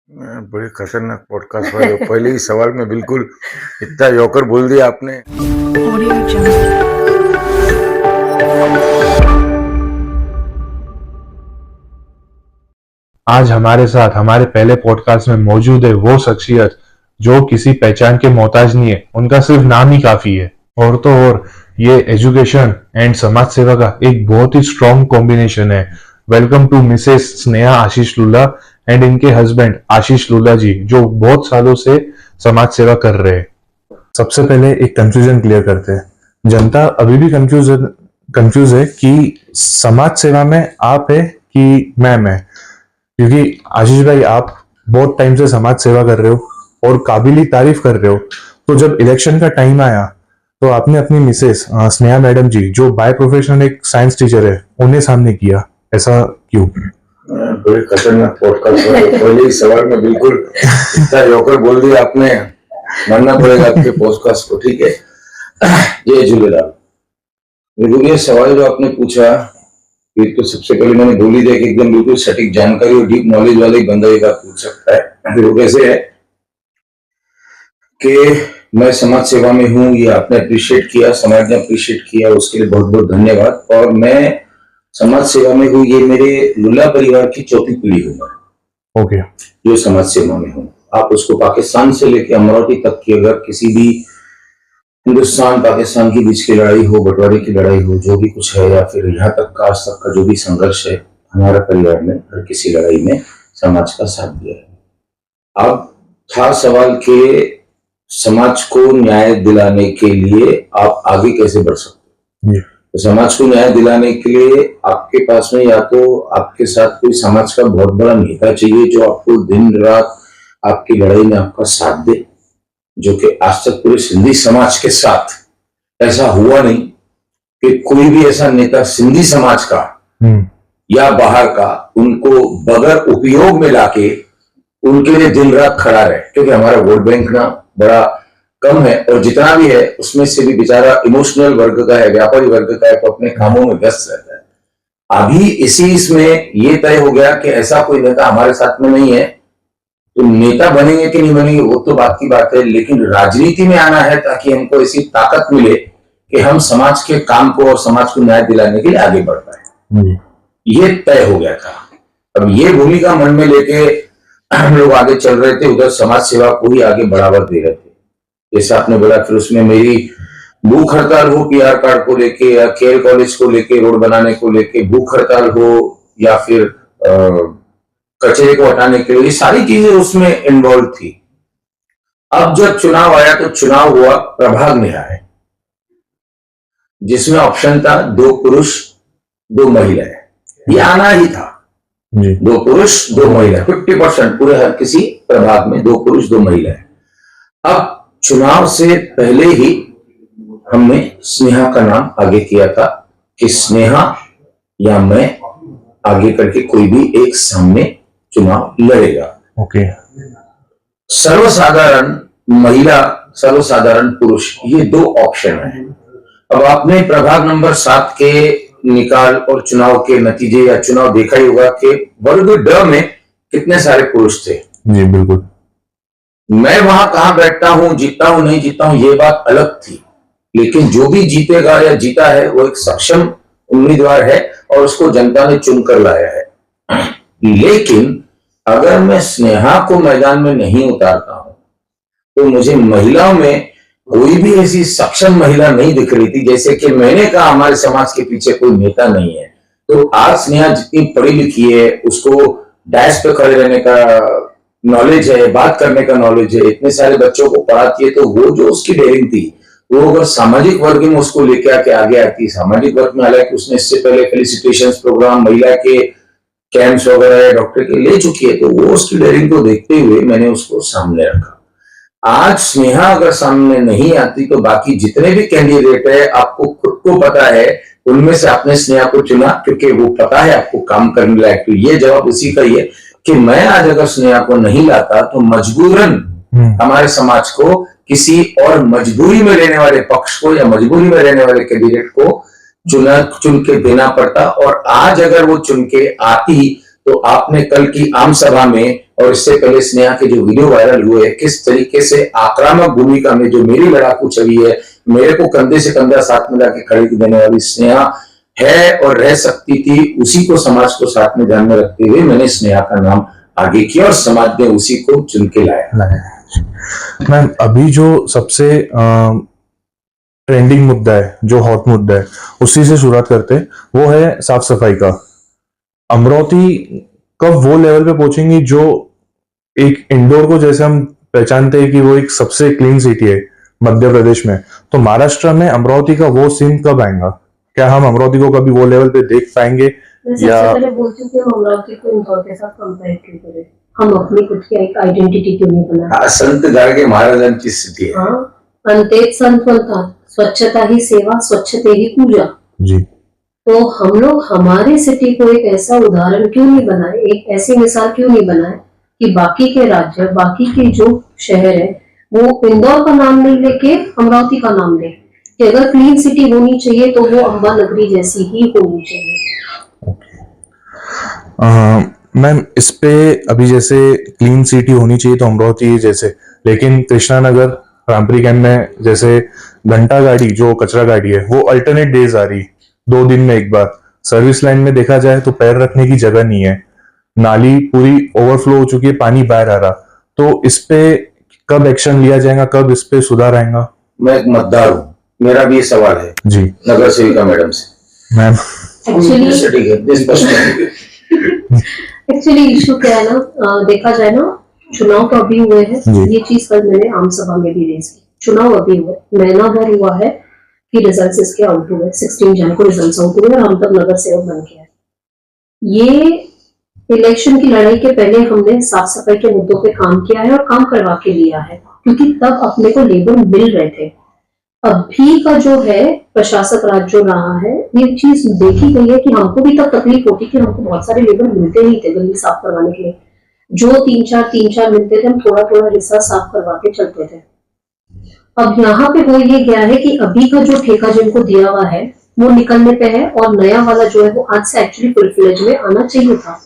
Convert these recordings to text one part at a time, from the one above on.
बड़े खतरनाक पॉडकास्ट वाले हो। पहले ही सवाल में बिल्कुल इतना जोकर बोल दिया आपने। Audio Jungle. आज हमारे साथ हमारे पहले पॉडकास्ट में मौजूद है वो शख्सियत जो किसी पहचान के मोहताज नहीं है, उनका सिर्फ नाम ही काफी है। और तो और ये एजुकेशन एंड समाज सेवा का एक बहुत ही स्ट्रॉन्ग कॉम्बिनेशन है। Welcome to Mrs Sneha Ashish Lula and इनके हस्बैंड आशीष लूला जी, जो बहुत सालों से समाज सेवा कर रहे हैं। सबसे पहले एक कंफ्यूजन क्लियर करते हैं। जनता अभी भी कंफ्यूज है कि समाज सेवा में आप है कि मैं, क्योंकि आशीष भाई आप बहुत टाइम से समाज सेवा कर रहे हो और काबिली तारीफ कर रहे हो। तो जब इलेक्शन का टाइम आया तो आपने अपनी मिसेस स्नेहा मैडम जी, जो बाय प्रोफेशन एक साइंस टीचर है, उन्हें सामने किया। ऐसा क्यों? बड़े खतरनाक पॉडकास्ट वाले हो। पहले ही सवाल में बिल्कुल इतना जोकर बोल दिया आपने। मानना पड़ेगा आपके पॉडकास्ट को, ठीक है। जय झूलेलाल। बिल्कुल ये सवाल जो आपने पूछा, ये तो सबसे पहले मैंने बोल ही दिया कि एकदम बिल्कुल सटीक जानकारी और डीप नॉलेज वाला ही बंदा ये बात पूछ सकता है। फिर वो कैसे है कि मैं समाज सेवा में हूँ, ये आपने अप्रिशिएट किया, समाज ने अप्रिशिएट किया, उसके लिए बहुत बहुत धन्यवाद। और मैं समाज सेवा में हूँ, ये मेरे लुल्ला परिवार की चौथी पीढ़ी हूँ मैं। ओके। जो समाज सेवा में हूँ, आप उसको पाकिस्तान से लेकर अमरावती तक की, अगर किसी भी हिंदुस्तान पाकिस्तान के बीच की लड़ाई हो, बंटवारे की लड़ाई हो, जो भी कुछ है, या फिर यहाँ तक का आज तक का जो भी संघर्ष है, हमारा परिवार ने हर किसी लड़ाई में समाज का साथ दिया है। अब था सवाल के समाज को न्याय दिलाने के लिए आप आगे कैसे बढ़ सकते हैं। तो समाज को न्याय दिलाने के लिए आपके पास में या तो आपके साथ कोई समाज का बहुत बड़ा नेता चाहिए जो आपको दिन रात आपकी लड़ाई में आपका साथ दे, जो कि आज तक पूरे सिंधी समाज के साथ ऐसा हुआ नहीं कि कोई भी ऐसा नेता सिंधी समाज का या बाहर का उनको बगैर उपयोग में लाके उनके लिए दिन रात खड़ा रहे। क्योंकि हमारा वोट बैंक ना बड़ा कम है, और जितना भी है उसमें से भी बेचारा इमोशनल वर्ग का है, व्यापारी वर्ग का है, तो अपने कामों में व्यस्त रहता है। अभी इसी इसमें ये तय हो गया कि ऐसा कोई नेता हमारे साथ में नहीं है। तो नेता बनेंगे कि नहीं बनेंगे वो तो बात की बात है, लेकिन राजनीति में आना है ताकि हमको ऐसी ताकत मिले कि हम समाज के काम को और समाज को न्याय दिलाने के लिए आगे बढ़ पाए। ये तय हो गया था। अब ये भूमिका मन में लेके हम लोग आगे चल रहे थे, उधर समाज सेवा को ही आगे बढ़ावा दे रहे थे। जैसा आपने बोला, फिर उसमें मेरी भूख हड़ताल हो पीआर कार्ड को लेके, या खेल कॉलेज को लेके, रोड बनाने को लेके भूख हड़ताल हो, या फिर कचरे को हटाने के लिए, सारी चीजें उसमें इन्वॉल्व थी। अब जब चुनाव आया तो चुनाव हुआ प्रभाग न्याय, जिसमें ऑप्शन था 2 पुरुष 2 महिलाएं। ये आना ही था, 2 पुरुष 2 महिला, 50% पूरे हर किसी प्रभाग में 2 पुरुष 2 महिलाएं। अब चुनाव से पहले ही हमने स्नेहा का नाम आगे किया था कि स्नेहा या मैं आगे करके कोई भी एक सामने चुनाव लड़ेगा। ओके। सर्वसाधारण महिला, सर्वसाधारण पुरुष, ये 2 ऑप्शन है। अब आपने प्रभाग नंबर 7 के निकाल और चुनाव के नतीजे या चुनाव देखा ही होगा कि वर्ग ड में कितने सारे पुरुष थे। जी बिल्कुल। मैं वहां कहां बैठता हूं, जीतता हूं नहीं जीतता हूं, ये बात अलग थी, लेकिन जो भी जीतेगा या जीता है वो एक सक्षम उम्मीदवार है और उसको जनता ने चुनकर लाया है। लेकिन अगर मैं स्नेहा को मैदान में नहीं उतारता हूं तो मुझे महिलाओं में कोई भी ऐसी सक्षम महिला नहीं दिख रही थी। जैसे कि मैंने कहा, हमारे समाज के पीछे कोई नेता नहीं है। तो आज स्नेहा जितनी पढ़ी लिखी है, उसको डैश पे खड़े रहने का नॉलेज है, बात करने का नॉलेज है, इतने सारे बच्चों को पढ़ाती है, तो वो जो उसकी डेयरिंग थी, वो अगर सामाजिक वर्ग में उसको लेके आके आगे आती, सामाजिक वर्ग में, हालांकि उसने इससे पहले फेलिसिटेशंस प्रोग्राम महिला के कैंप्स वगैरह डॉक्टर के ले चुकी है, तो वो उसकी डेयरिंग को देखते हुए मैंने उसको सामने रखा। आज स्नेहा अगर सामने नहीं आती तो बाकी जितने भी कैंडिडेट है, आपको खुद को पता है, उनमें से आपने स्नेहा को चुना क्योंकि वो पता है आपको काम करने लायक। तो ये जवाब उसी का ही है कि मैं आज अगर स्नेहा को नहीं लाता तो मजबूरन हमारे समाज को किसी और मजबूरी में रहने वाले पक्ष को या मजबूरी में रहने वाले कैंडिडेट को चुन के देना पड़ता। और आज अगर वो चुन के आती तो आपने कल की आम सभा में और इससे पहले स्नेहा के जो वीडियो वायरल हुए, किस तरीके से आक्रामक भूमिका में जो मेरी लड़ाकू छवि है, मेरे को कंधे से कंधा साथ मिला के खड़े देने वाली स्नेहा है और रह सकती थी, उसी को समाज को साथ में ध्यान में रखते हुए मैंने स्नेहा का नाम आगे किया और समाज ने उसी को चुन के लाया। मैम, अभी जो सबसे ट्रेंडिंग मुद्दा है, जो हॉट मुद्दा है, उसी से शुरुआत करते हैं। वो है साफ सफाई का। अमरावती कब वो लेवल पे पहुंचेंगी जो एक इंदौर को जैसे हम पहचानते हैं कि वो एक सबसे क्लीन सिटी है मध्य प्रदेश में, तो महाराष्ट्र में अमरावती का वो सीन कब आएगा? क्या हम अमरावती को कभी वो लेवल पे देख पाएंगे? मैं सबसे पहले बोल चुकी हूँ, अमरावती को इंदौर के साथ कंपेयर क्यों करें? हम अपनी खुद की एक आइडेंटिटी क्यों नहीं बनाए? संत गाडगे महाराजांची स्थिती है। हाँ, अंतेत संत म्हणतात, स्वच्छता ही सेवा, स्वच्छते ही पूजा। जी। तो हम लोग हमारे सिटी को एक ऐसा उदाहरण क्यों नहीं बनाए, एक ऐसी मिसाल क्यों नहीं बनाए कि बाकी के राज्य, बाकी के जो शहर है वो इंदौर का नाम नहीं लेके अमरावती का नाम ले, कि अगर क्लीन सिटी होनी चाहिए तो वो अंबा नगरी जैसी ही होनी चाहिए। मैम, इस पे अभी जैसे क्लीन सिटी होनी चाहिए तो अमरावती जैसे, लेकिन कृष्णा नगर रामपुरी कैंप में जैसे घंटा गाड़ी जो कचरा गाड़ी है वो अल्टरनेट डेज आ रही, 2 दिन में एक बार। सर्विस लाइन में देखा जाए तो पैर रखने की जगह नहीं है, नाली पूरी ओवरफ्लो हो चुकी है, पानी बाहर आ रहा। तो इस पे कब एक्शन लिया जाएगा, कब इस पे सुधार आएगा? मैं एक मतदार हूँ, मेरा भी ये सवाल है जी नगर सेविका मैडम से। मैम, एक्चुअली इशू क्या है ना, देखा जाए ना, चुनाव तो अभी हुए हैं, ये चीज कल मैंने आम सभा में भी रेज की। चुनाव अभी हुए, महीना भर हुआ है कि रिजल्ट्स इसके आउट हुए, 16 जनवरी को रिजल्ट्स आउट हुए और हम तब नगर सेवक बन के आए। ये इलेक्शन की लड़ाई के पहले हमने साफ सफाई के मुद्दों पे काम किया है और काम करवा के लिया है, क्योंकि तब अपने को लेबर मिल रहे थे। अभी का जो है प्रशासक राज जो रहा है, ये चीज देखी गई है कि हमको भी तब तकलीफ होती कि हमको बहुत सारे लेबर मिलते नहीं थे गली साफ करवाने के लिए। जो 3-4 मिलते थे, हम थोड़ा थोड़ा हिस्सा साफ करवाते चलते थे। अब यहाँ पे हो ये गया है कि अभी का जो ठेका जिनको दिया हुआ है वो निकलने पे है और नया वाला जो है वो आज से एक्चुअली फुल फ्लेज में आना चाहिए था।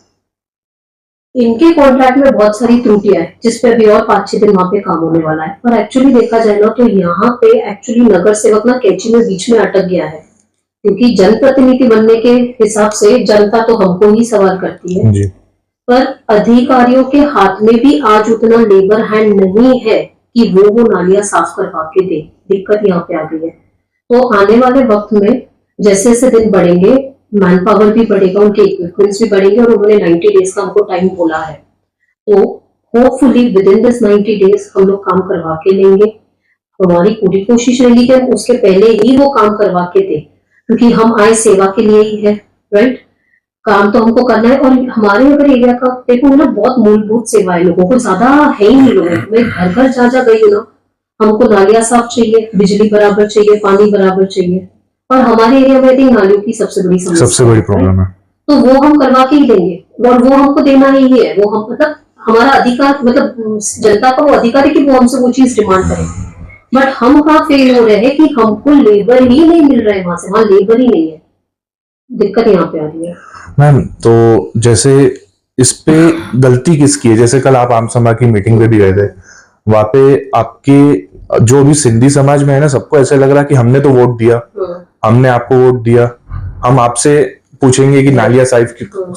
इनके कॉन्ट्रैक्ट में बहुत सारी त्रुटियां हैं जिसपे अभी और 5-6 दिन वहां पे काम होने वाला है। और एक्चुअली देखा जाए ना तो यहाँ पे एक्चुअली नगर सेवक ना कैची में बीच में अटक गया है, क्योंकि जनप्रतिनिधि बनने के हिसाब से जनता तो हमको ही सवाल करती है जी। पर अधिकारियों के हाथ में भी आज उतना लेबर हैंड नहीं है कि वो नालियां साफ करवा के दे। दिक्कत यहाँ पे आ गई है। तो आने वाले वक्त में जैसे जैसे दिन बढ़ेंगे, मैन पावर भी बढ़ेगा, उनके इक्विपमेंट्स भी बढ़ेंगे और उन्होंने 90 डेज का हमको टाइम बोला है। तो hopefully with in this 90 days हम लोग काम करवा के लेंगे। हमारी पूरी कोशिश रहेगी कि हम उसके पहले ही वो काम करवा के दें, क्योंकि हम आए सेवा के लिए ही है, राइट। काम तो हमको करना है। और हमारे अगर एरिया का देखो ना, बहुत मूलभूत सेवाएं लोगों को ज्यादा है ही नहीं। लोगों को मैं घर घर जा गई हूँ ना, हमको नालियां साफ चाहिए, बिजली बराबर चाहिए, पानी बराबर चाहिए। और हमारे एरिया में भी नालियों की सबसे बड़ी प्रॉब्लम है। तो वो हम करवा के ही देंगे और वो हमको देना ही है। वो हम मतलब हमारा अधिकार, मतलब जनता का वो अधिकार है कि वो हमसे वो चीज डिमांड करें। बट हम कहाँ फेल हो रहे हैं कि हमको लेबर ही नहीं मिल रहा है, वहां से वहां लेबर ही नहीं है। दिक्कत यहाँ पे आ रही है मैम। तो जैसे इस पे गलती किसकी है? जैसे कल आप आम सभा की मीटिंग पे भी गए थे, वहां पे आपके जो भी सिंधी समाज में है ना, सबको ऐसा लग रहा कि हमने तो वोट दिया, हमने आपको वोट दिया, हम आपसे पूछेंगे कि नालियां साफ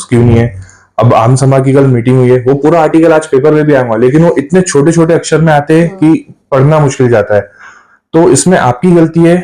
क्यों नहीं है। अब आम सभा की कल मीटिंग हुई है, वो पूरा आर्टिकल आज पेपर में भी आऊंगा, लेकिन वो इतने छोटे छोटे अक्षर में आते हैं कि पढ़ना मुश्किल जाता है। तो इसमें आपकी गलती है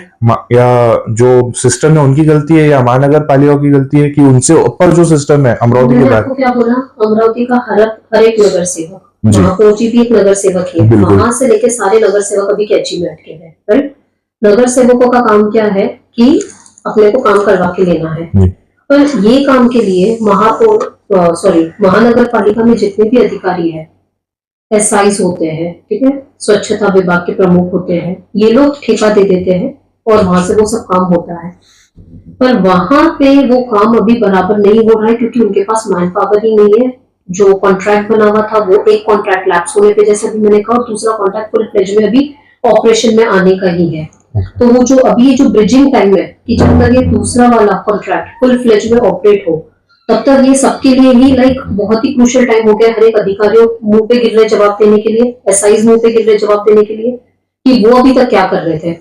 या जो सिस्टम है उनकी गलती है या महानगर पालिका की गलती है कि उनसे ऊपर जो सिस्टम है अमरावती के बाद? क्या बोला, अमरावती का हर एक नगर सेवक, महापौर भी एक नगर सेवक है, वहां से लेके सारे नगर सेवक अभी कैची में अटके हैं, राइट। नगर सेवकों का काम क्या है कि अपने को काम करवा के लेना है। पर ये काम के लिए महानगर पालिका में जितने भी अधिकारी है, एसआईस होते हैं, ठीक है, स्वच्छता विभाग के प्रमुख होते हैं, ये लोग ठेका दे देते हैं और वहां से वो सब काम होता है। पर वहां पे वो काम अभी बराबर नहीं हो रहा है क्योंकि उनके पास मैन पावर ही नहीं है। जो कॉन्ट्रैक्ट बना हुआ था वो एक कॉन्ट्रैक्ट लैप्स होने पे, जैसे अभी मैंने कहा, और दूसरा कॉन्ट्रैक्ट फुल फ्लेज में अभी ऑपरेशन में आने का ही है। तो वो जो अभी ये जो ब्रिजिंग टाइम है कि जब तक ये दूसरा वाला कॉन्ट्रैक्ट फुल फ्लेज में ऑपरेट हो, तब तक ये सबके लिए ही लाइक बहुत ही क्रूशियल टाइम हो गया हर एक अधिकारियों मुंह पे गिर रहे जवाब देने के लिए, एसआईज मुंह पे गिर रहे जवाब देने के लिए कि वो अभी तक क्या कर रहे थे।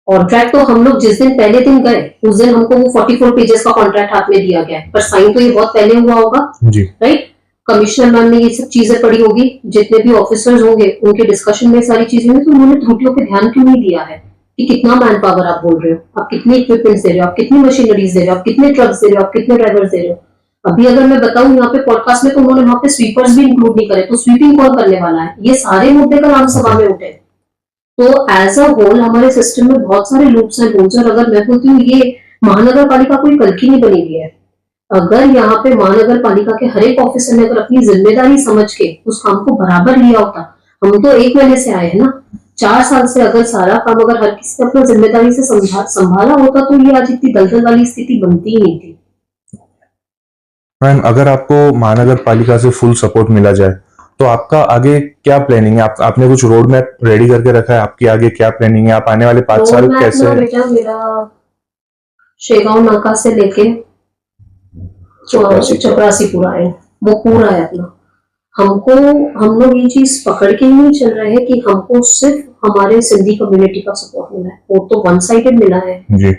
कॉन्ट्रैक्ट तो हम लोग जिस दिन पहले दिन गए उस दिन हमको वो 44 पेजेस का कॉन्ट्रैक्ट हाथ में दिया गया है, पर साइन तो ये बहुत पहले हुआ होगा जी राइट। कमिश्नर मैम ने ये सब चीजें पढ़ी होगी, जितने भी ऑफिसर्स होंगे उनके डिस्कशन में सारी चीजें होंगी, तो उन्होंने त्रुटियों पे ध्यान क्यों नहीं दिया है कि कितना मैन पावर आप बोल रहे हो, आप कितनी इक्विपमेंट्स दे रहे हो, आप कितनी मशीनरीज दे रहे हो, आप कितने ट्रक्स दे रहे हो, आप कितने ड्राइवर्स दे रहे हो। अभी अगर मैं बताऊं यहाँ पे पॉडकास्ट में तो उन्होंने वहां पे स्वीपर्स भी इंक्लूड नहीं करे, तो स्वीपिंग कौन करने वाला है, ये सारे मुद्दे कल आमसभा में उठे। तो एज अ होल हमारे सिस्टम में बहुत सारे लूप्स एंड होल्स, और अगर मैं बोलती हूँ ये महानगर पालिका कोई कल की नहीं बनी हुई है। अगर यहाँ पे महानगर पालिका के हर एक ऑफिसर ने अगर अपनी जिम्मेदारी समझ के उस काम को बराबर लिया होता, हम तो 1 महीने से आए हैं ना, 4 साल से अगर सारा काम अगर हर किसी ने अपनी जिम्मेदारी से संभाला होता तो ये आज इतनी दलदल वाली स्थिति बनती ही नहीं थी। मैम, अगर आपको महानगर पालिका से फुल सपोर्ट मिला जाए तो आपका आगे क्या प्लानिंग है? आपने कुछ रोड मैप रेडी करके रखा है? आपकी आगे क्या प्लानिंग है? आप आने वाले 5 साल रोड मैप कैसे? ना बेटा, मेरा शेगांव नाका से लेके चपरासी पूरा है, वो पूरा है अपना। हमको हम लोग ये चीज पकड़ के ही नहीं चल रहे हैं कि हमको सिर्फ हमारे सिंधी कम्युनिटी का सपोर्ट मिला है, वो तो वन साइडेड मिला है जी,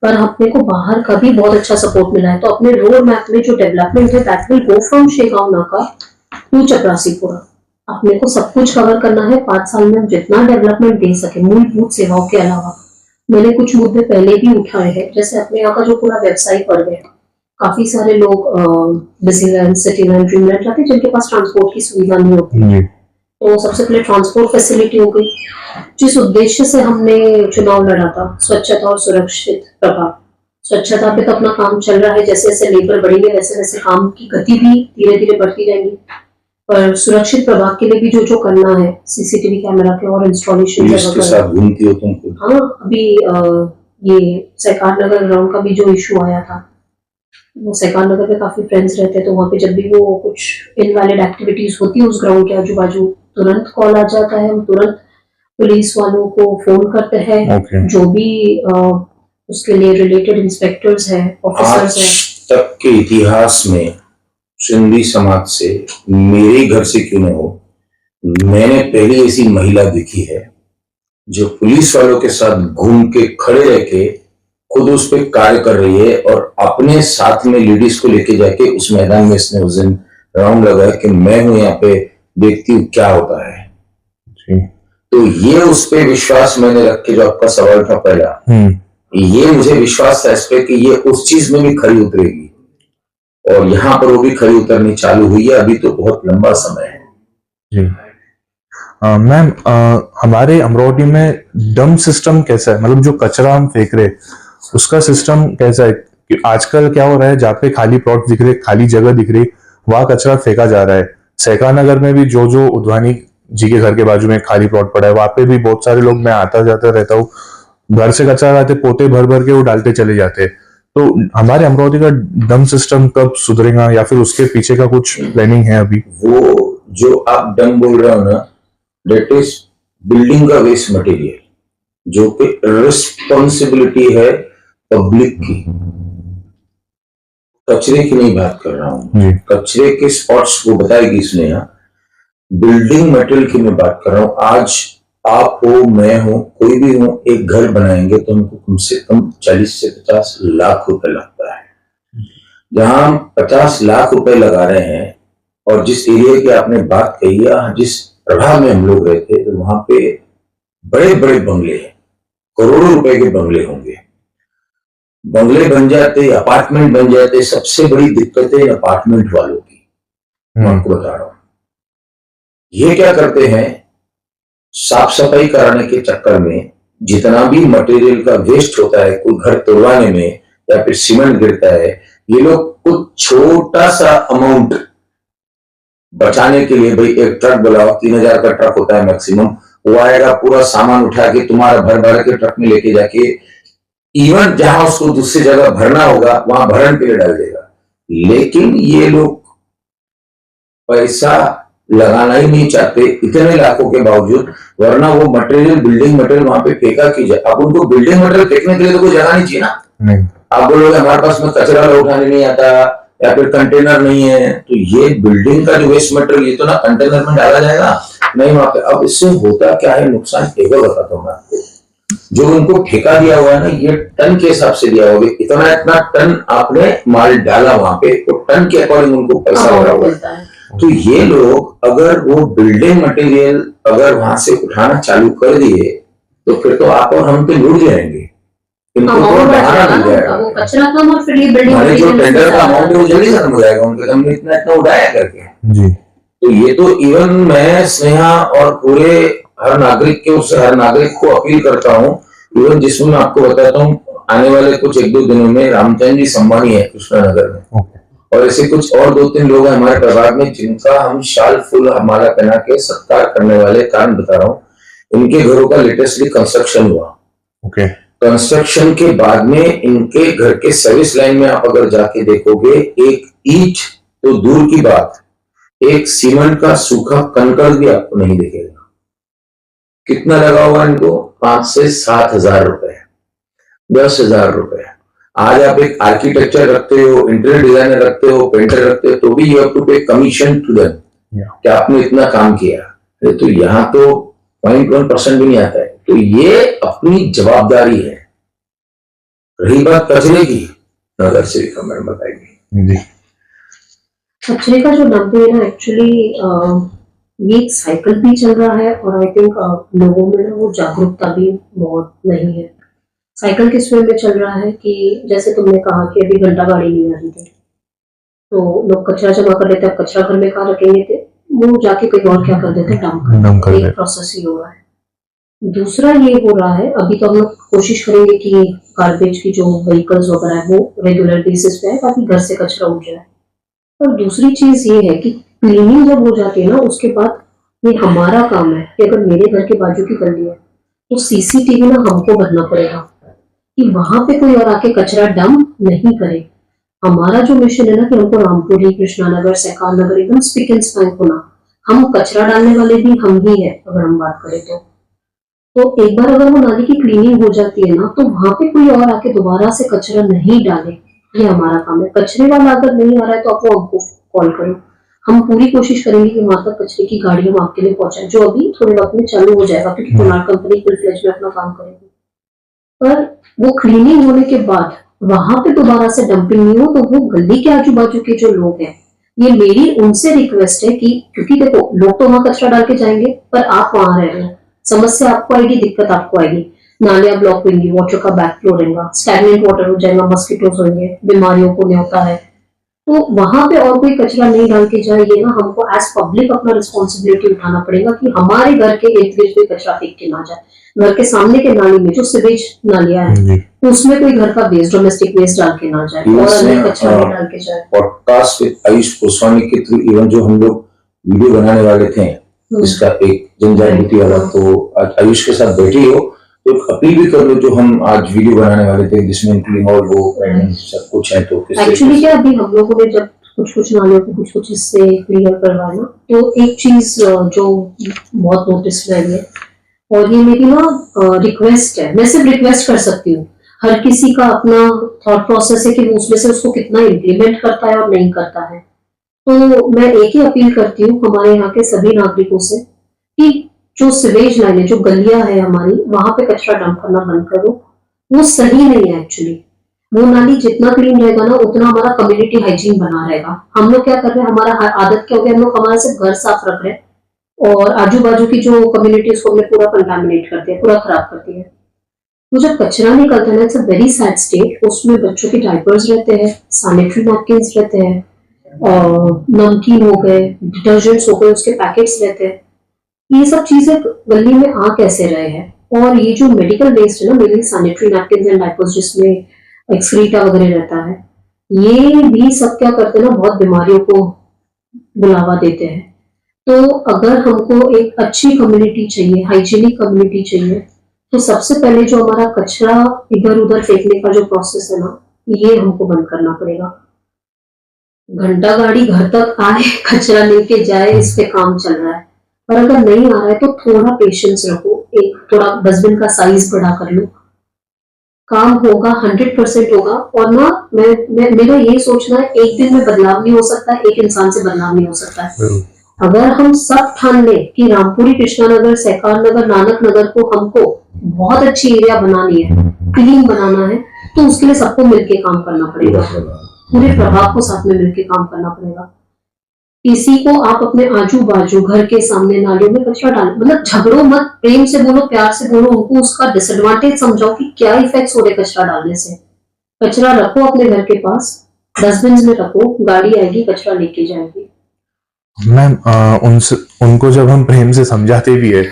पर अपने को बाहर का भी बहुत अच्छा सपोर्ट मिला है। तो अपने रोड मैप में जो डेवलपमेंट है that will go from Shegaon नाका टू चपरासीपुरा। अपने को सब कुछ कवर करना है 5 साल में, हम जितना डेवलपमेंट दे सके मूलभूत सेवाओं के अलावा। मैंने कुछ मुद्दे पहले भी उठाए हैं, जैसे अपने यहाँ का जो पूरा वेबसाइट पर गया, काफी सारे लोग डिज्नीलैंड, सिटीलैंड, ड्रीमलैंड जाते हैं जिनके पास ट्रांसपोर्ट की सुविधा नहीं होती। जी, तो सबसे पहले ट्रांसपोर्ट फैसिलिटी हो गई, जिस उद्देश्य से हमने चुनाव लड़ा था, स्वच्छता और सुरक्षित प्रभाव। स्वच्छता पे तो अपना काम चल रहा है, जैसे जैसे लेबर बढ़ेंगे वैसे वैसे काम की गति भी धीरे धीरे बढ़ती जाएगी। पर सुरक्षित प्रभाव के लिए भी जो जो करना है, सीसीटीवी कैमरा के और इंस्टॉलेशन इसके साथ घूमती हो तुम खुद? हाँ, अभी ये सहकार नगर ग्राउंड का भी जो इशू आया था, वो सहकार नगर में काफी फ्रेंड्स रहते हैं, तो वहाँ पे जब भी वो कुछ इनवैलिड एक्टिविटीज होती है उस ग्राउंड के आजू बाजू, तुरंत कॉल आ जाता है, हम तुरंत पुलिस वालों को फोन करते हैं। Okay. जो भी उसके लिए रिलेटेड इंस्पेक्टर्स हैं, ऑफिसर्स हैं। आज तक के इतिहास में सिंधी समाज से मेरे घर से क्यों न हो, मैंने पहली ऐसी महिला देखी है जो पुलिस वालों के साथ घूम के खड़े रह के खुद उस पर कार्य कर रही है, और अपने साथ में लेडीज को लेके जाके उस मैदान में इसने उस दिन राउंड लगाया कि मैं हूं यहाँ पे, देखती हूँ क्या होता है। जी, तो ये उस पे विश्वास मैंने रख के, जो आपका सवाल था पहला, ये मुझे विश्वास था इस पे कि ये उस चीज में भी खरी उतरेगी, और यहाँ पर वो भी खरी उतरनी चालू हुई है। अभी तो बहुत लंबा समय है। जी। मैम, हमारे अमरोही में डंप सिस्टम कैसा है? मतलब जो कचरा हम फेंक रहे उसका सिस्टम कैसा है? कि आजकल क्या हो रहा है, जहाँ पे खाली प्लॉट दिख रहे, खाली जगह दिख रही, वहां कचरा फेंका जा रहा है। सहकार नगर में भी जो उद्वानी जी के घर के बाजू में खाली प्लॉट पड़ा है, वहां पे भी बहुत सारे लोग, मैं आता जाता रहता हूँ, घर से कचरा लाते, पोते भर भर के वो डालते चले जाते। तो हमारे अमरावती का डंप सिस्टम कब सुधरेगा, या फिर उसके पीछे का कुछ प्लानिंग है अभी? वो जो आप डंप बोल रहे हो ना, दैट इज बिल्डिंग का वेस्ट मटेरियल, जो कि रिस्पॉन्सिबिलिटी है पब्लिक की। कचरे की नहीं बात कर रहा हूँ, कचरे के स्पॉट्स को बताएगी इसने यहाँ, बिल्डिंग मटेरियल की मैं बात कर रहा हूँ। आज आप हो, मैं हो, कोई भी हो, एक घर बनाएंगे तो हमको कम से कम 40 से 50 लाख रुपए लगता है। जहां हम 50 लाख रुपए लगा रहे हैं, और जिस एरिया की आपने बात कही है, जिस प्रभाव में हम लोग रहते, तो वहां पे बड़े बड़े बंगले हैं, करोड़ों रुपए के बंगले होंगे। बंगले बन जाते, अपार्टमेंट बन जाते। सबसे बड़ी दिक्कत है अपार्टमेंट वालों की, मैं आपको बता रहा हूं। ये क्या करते हैं, साफ सफाई कराने के चक्कर में जितना भी मटेरियल का वेस्ट होता है, कोई घर तोड़वाने में या फिर सीमेंट गिरता है, ये लोग कुछ छोटा सा अमाउंट बचाने के लिए, भाई एक ट्रक बुलाओ, 3000 का ट्रक होता है मैक्सिमम, वो आएगा, पूरा सामान उठा के तुम्हारा भर भर के ट्रक में लेके जाके, इवन जहां उसको दूसरी जगह भरना होगा वहां भरण के लिए डाल देगा। लेकिन ये लोग पैसा लगाना ही नहीं चाहते, इतने लाखों के बावजूद, वरना वो मटेरियल, बिल्डिंग मटेरियल वहां पे फेंका की जाए। अब उनको बिल्डिंग मटेरियल फेंकने के लिए तो कोई जगह नहीं चाहिए ना। नहीं, आप बोलोगे हमारे पास में कचरा उठाने नहीं आता, या फिर कंटेनर नहीं है, तो ये बिल्डिंग का जो वेस्ट मटेरियल ये तो ना कंटेनर में डाला जाएगा नहीं वहां पे। अब इससे होता क्या है नुकसान, एक और बताता हूँ मैं आपको। जो उनको ठेका दिया हुआ है ना, ये टन के हिसाब से दिया होगा, इतना टन आपने माल डाला वहां पे, तो टन के अकॉर्डिंग उनको पैसा भरा हुआ है। तो ये लोग अगर वो बिल्डिंग मटेरियल अगर वहां से उठाना चालू कर दिए, तो फिर तो आप और हम तो लूट जाएंगे, इनको तो बहाना मिल जाएगा। वो कचरा कम और फिर ये बिल्डिंग हमारे जो टेंडर का अमाउंट है वो जल्दी खत्म हो जाएगा उनके, हमने इतना उड़ाया करके जी। तो ये तो इवन मैं स्नेहा और पूरे हर नागरिक के उससे हर नागरिक को अपील करता हूँ, इवन जिसमें मैं आपको बताता हूँ आने वाले कुछ 1-2 दिनों में रामचंद्र जी संबानी है कृष्णानगर में, और ऐसे कुछ और 2-3 लोग हैं हमारे प्रभाग में जिनका हम शाल फूल माला पहना के सत्कार करने वाले, कारण बता रहा हूँ। इनके घरों का लेटेस्टली कंस्ट्रक्शन हुआ। ओके। कंस्ट्रक्शन के बाद में इनके घर के सर्विस लाइन में आप अगर जाके देखोगे, एक ईंट तो दूर की बात, एक सीमेंट का सूखा कंकड़ भी आपको नहीं दिखेगा। कितना लगा हुआ इनको? 5 से 7 हजार रुपए, 10 हजार रुपए। आज आप एक आर्किटेक्चर रखते हो, इंटीरियर डिजाइनर रखते हो, पेंटर रखते हो, तो भी यू हैव टू पे कमीशन टू देम कि आपने इतना काम किया। तो यहाँ तो 0.1% भी नहीं आता है। तो ये अपनी जवाबदारी है। रही बात कचरे की, नगर सेविका मैडम बताएगी जी। कचरे का जो डंपिंग है ना, एक्चुअली ये एक साइकिल भी चल रहा है और आई थिंक लोगों में ना वो जागरूकता भी बहुत नहीं है। साइकिल किस वे में चल रहा है कि जैसे तुमने कहा कि अभी घंटा गाड़ी नहीं आ रही थी, तो लोग कचरा जमा कर लेते हैं। कचरा घर में कहाँ रखेंगे थे, वो जाके कहीं और क्या कर देते हैं, डंप कर। एक प्रोसेस ही हो रहा है। दूसरा ये हो रहा है, अभी तो हम लोग कोशिश करेंगे कि गार्बेज की जो व्हीकल्स वगैरह है वो रेगुलर बेसिस पे है ताकि घर से कचरा उठ जाए। और दूसरी चीज ये है कि क्लीनिंग जब हो जाती है ना, उसके बाद ये हमारा काम है कि अगर मेरे घर के बाजू की गली है तो सीसीटीवी ना हमको भरना पड़ेगा कि वहां पे कोई और आके कचरा डंप नहीं करे। हमारा जो मिशन है ना कि हमको रामपुरी, कृष्णानगर, सहकार नगर एकदम स्पिक एंड स्पैन होना। हम कचरा डालने वाले भी हम ही है अगर हम बात करें तो एक बार अगर वो नाली की क्लीनिंग हो जाती है ना, तो वहां पे कोई और आके दोबारा से कचरा नहीं डाले। ये हमारा काम है। कचरे वाला अगर नहीं आ रहा है तो आप वो हमको कॉल करो, हम पूरी कोशिश करेंगे कि वहां तक कचरे की गाड़ी हम आपके लिए पहुंचाएं, जो अभी थोड़े वक्त में चालू हो जाएगा क्योंकि कुणाल कंपनी फुल फ्लेज में अपना काम करेगी। पर वो क्लीनिंग होने के बाद वहां पे दोबारा से डंपिंग नहीं हो, तो वो गली के आजू बाजू के जो लोग हैं, ये मेरी उनसे रिक्वेस्ट है कि क्योंकि देखो लोग तो वहां कचरा डाल के जाएंगे पर आप वहां रह रहे हो, समस्या आपको आएगी, दिक्कत आपको आएगी। नालियां ब्लॉक होंगी, वाटर का बैक फ्लो रहेगा, स्टैग्नेंट वाटर हो जाएगा, मस्किटोस होंगे, बीमारियों को न्योता है। तो वहां पे और कोई कचरा नहीं डाल के जाए, ये ना हमको एज पब्लिक अपना रिस्पॉन्सिबिलिटी उठाना पड़ेगा कि हमारे घर के इर्द गिर्द कोई कचरा फेंक के ना जाए। घर के सामने के नाली में जो सीवेज नालियां है उसमें कोई घर का वेस्ट, डोमेस्टिक वेस्ट डाल के ना जाए और अन्य कचरा नहीं डाल के जाए। पॉडकास्ट विद आयुष गोस्वामी के थ्रू इवन जो हम लोग वीडियो बनाने वाले थे इसका एक जन जागृति वाला, तो आज आयुष के साथ बैठी हो तो अपील भी कर लो जो हम आज वीडियो बनाने वाले थे जिसमें इंक्लूडिंग और वो सब कुछ है। तो एक्चुअली क्या अभी हम लोगों ने जब कुछ नालियों को कुछ हिस्से क्लियर करवाए ना, तो एक चीज जो बहुत नोटिस में आई है और ये मेरी ना रिक्वेस्ट है, मैं सिर्फ रिक्वेस्ट कर सकती हूँ। हर किसी का अपना थॉट प्रोसेस है कि वो उसमें से उसको कितना इम्प्लीमेंट करता है और नहीं करता है। तो मैं एक ही अपील करती हूँ हमारे यहाँ के सभी नागरिकों से कि जो सिवेज लाइनें, जो गलियां है हमारी, वहां पे कचरा डंप करना बंद करो। वो सही नहीं है एक्चुअली। वो नाली जितना क्लीन रहेगा ना उतना हमारा कम्युनिटी हाइजीन बना रहेगा। हम लोग क्या कर रहे हैं, हमारा आदत क्या हो गया, हम लोग हमारा सिर्फ घर साफ रख रहे हैं और आजू बाजू की जो कम्युनिटी उसको हमने पूरा कंटामिनेट करते हैं, पूरा खराब करती है। तो जब कचरा निकलता है ना, it's a very sad state. उसमें बच्चों के डायपर्स रहते हैं, सैनिटरी नैपकिन्स रहते हैं, नमकीन हो गए, डिटर्जेंट्स हो गए, उसके पैकेट्स रहते हैं। ये सब चीजें गली में आ कैसे रहे हैं। और ये जो मेडिकल वेस्ट है ना, mainly sanitary napkins and diapers जिसमें एक्सक्रीटा वगैरह रहता है, ये भी सब क्या करते हैं ना, बहुत बीमारियों को बुलावा देते हैं। तो अगर हमको एक अच्छी कम्युनिटी चाहिए, हाइजीनिक कम्युनिटी चाहिए, तो सबसे पहले जो हमारा कचरा इधर उधर फेंकने का जो प्रोसेस है ना, ये हमको बंद करना पड़ेगा। घंटा गाड़ी घर तक आए, कचरा लेके जाए, इस पे काम चल रहा है। पर अगर नहीं आ रहा है तो थोड़ा पेशेंस रखो, एक थोड़ा डस्टबिन का साइज बड़ा कर लो, काम होगा, 100% होगा। और ना मेरा यही सोचना है, एक दिन में बदलाव नहीं हो सकता, एक इंसान से बदलाव नहीं हो सकता है। अगर हम सब ठान ले कि रामपुरी, कृष्णानगर, सहकार नगर, नानक नगर को हमको बहुत अच्छी एरिया बनानी है, क्लीन बनाना है, तो उसके लिए सबको मिलके काम करना पड़ेगा, पूरे प्रभाग को साथ में मिलके काम करना पड़ेगा। किसी को आप अपने आजू बाजू घर के सामने नालियों में कचरा डाल, मतलब झगड़ो मत, प्रेम से बोलो, प्यार से बोलो, उनको उसका डिसएडवांटेज समझाओ कि क्या इफेक्ट्स हो रहे कचरा डालने से। कचरा रखो अपने घर के पास, डस्टबिन में रखो, गाड़ी आएगी कचरा लेके जाएगी। मैम उनको जब हम प्रेम से समझाते भी है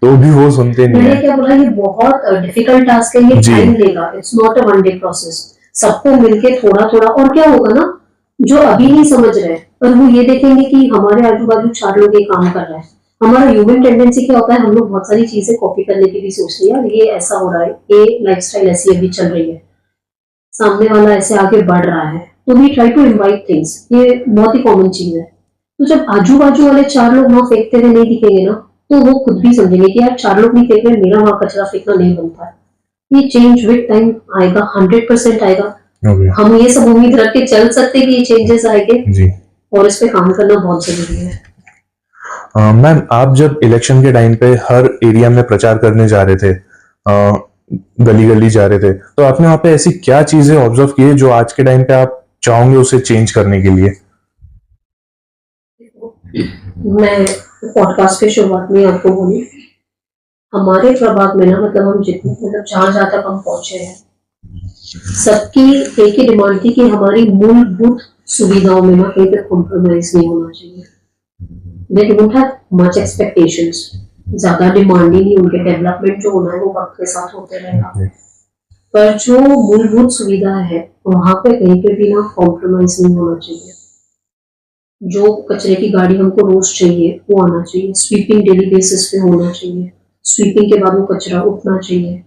तो भी वो सुनते नहीं मैंने है। क्या बोला, ये बहुत डिफिकल्ट टास्क है, ये टाइम लेगा, it's not a one day process. सबको मिलके थोड़ा थोड़ा, और क्या होगा ना, जो अभी नहीं समझ रहे पर वो ये देखेंगे कि हमारे आजू बाजू 4 लोग ये काम कर रहे हैं। हमारा ह्यूमन टेंडेंसी क्या होता है, हम लोग बहुत सारी चीजें कॉपी करने की भी सोचते हैं, यार ये ऐसा हो रहा है, ये लाइफस्टाइल ऐसी अभी चल रही है, सामने वाला ऐसे आगे बढ़ रहा है, तो we try to invite things, ये बहुत ही कॉमन चीज है। तो जब आजू बाजू वाले 4 लोग वहां फेंकते हुए नहीं दिखेंगे ना, तो वो खुद भी समझेंगे कि यार 4 लोग नहीं फेंक रहे, मेरा वहां कचरा फेंकना नहीं बनता है। ये चेंज विद टाइम आएगा, 100% आएगा। हम ये सब उम्मीद रख के चल सकते हैं कि ये चेंजेस आएंगे जी, और इस पे काम करना बहुत जरूरी है। मैम आप जब इलेक्शन के टाइम पे हर एरिया में प्रचार करने जा रहे थे, गली गली जा रहे थे, तो आपने वहां पे ऐसी क्या चीजें ऑब्जर्व की है जो आज के टाइम पे आप चाहोगे उसे चेंज करने के लिए? मैं पॉडकास्ट के शुरुआत में आपको बोली, हमारे प्रभाग में ना, मतलब हम जितने, मतलब जहां तक हम पहुंचे हैं, सबकी एक ही डिमांड थी कि हमारी मूलभूत सुविधाओं में ना कहीं पे कॉम्प्रोमाइज नहीं होना चाहिए। They don't have much expectations, ज्यादा डिमांड ही नहीं, उनके डेवलपमेंट जो होना है वो वक्त के साथ होते रहेगा, पर जो मूलभूत सुविधा है वहां पे कहीं पे भी ना कॉम्प्रोमाइज नहीं होना चाहिए। जो कचरे की गाड़ी हमको रोज चाहिए वो आना चाहिए, स्वीपिंग डेली बेसिस पे होना चाहिए, स्वीपिंग के बाद वो कचरा उठना चाहिए।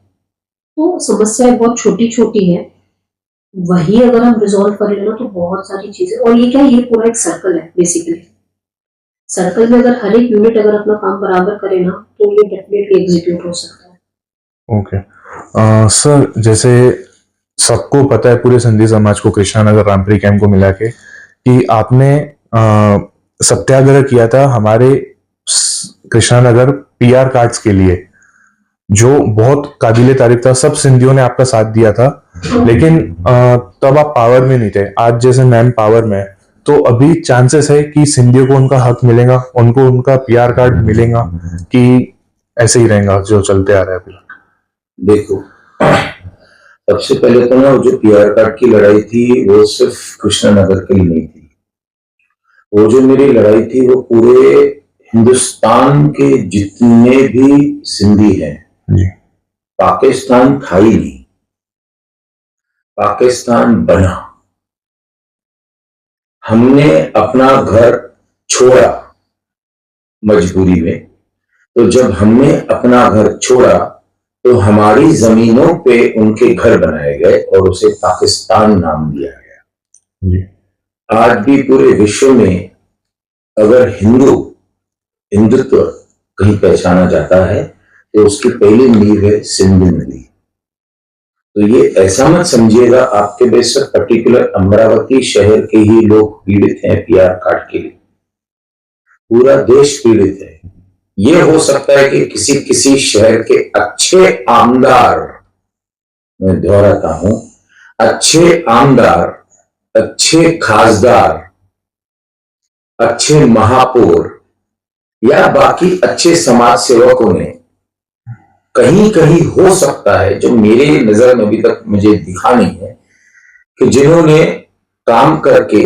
तो समस्याएं बहुत छोटी छोटी है, वही अगर हम रिजॉल्व करें ना तो बहुत सारी चीजें। और ये क्या, ये पूरा एक सर्कल है बेसिकली। सर्कल में अगर हर एक यूनिट अगर अपना काम बराबर करे ना, तो ये डेफिनेटली एग्जीक्यूट हो सकता है। ओके सर, जैसे सबको पता है, पूरे सिंधी समाज को, कृष्णानगर रामपुरी कैंप को मिला के, कि आपने सत्याग्रह किया था हमारे कृष्णानगर पीआर कार्ड्स के लिए, जो बहुत काबिले तारीफ था। सब सिंधियों ने आपका साथ दिया था, लेकिन तब आप पावर में नहीं थे। आज जैसे मैम पावर में है, तो अभी चांसेस है कि सिंधियों को उनका हक मिलेगा, उनको उनका पीआर कार्ड मिलेगा, कि ऐसे ही रहेगा जो चलते आ रहा है अभी? देखो, सबसे पहले तो ना, जो पीआर कार्ड की लड़ाई थी वो सिर्फ कृष्णानगर के लिए नहीं थी। वो जो मेरी लड़ाई थी वो पूरे हिंदुस्तान के जितने भी सिंधी हैं जी। पाकिस्तान था ही नहीं, पाकिस्तान बना। हमने अपना घर छोड़ा मजबूरी में, तो जब हमने अपना घर छोड़ा तो हमारी जमीनों पे उनके घर बनाए गए और उसे पाकिस्तान नाम दिया गया जी। आज भी पूरे विश्व में अगर हिंदुत्व कहीं पहचाना जाता है तो उसकी पहली नींव है सिंधु नदी। तो ये ऐसा मत समझिएगा आपके बेशक पर्टिकुलर अमरावती शहर के ही लोग पीड़ित हैं पीआर कार्ड के लिए, पूरा देश पीड़ित है। ये हो सकता है कि किसी शहर के अच्छे आमदार, मैं दोहराता हूं, अच्छे आमदार, अच्छे खासदार, अच्छे महापौर या बाकी अच्छे समाज सेवकों ने कहीं कहीं हो सकता है, जो मेरे नजर में अभी तक मुझे दिखा नहीं है, कि जिन्होंने काम करके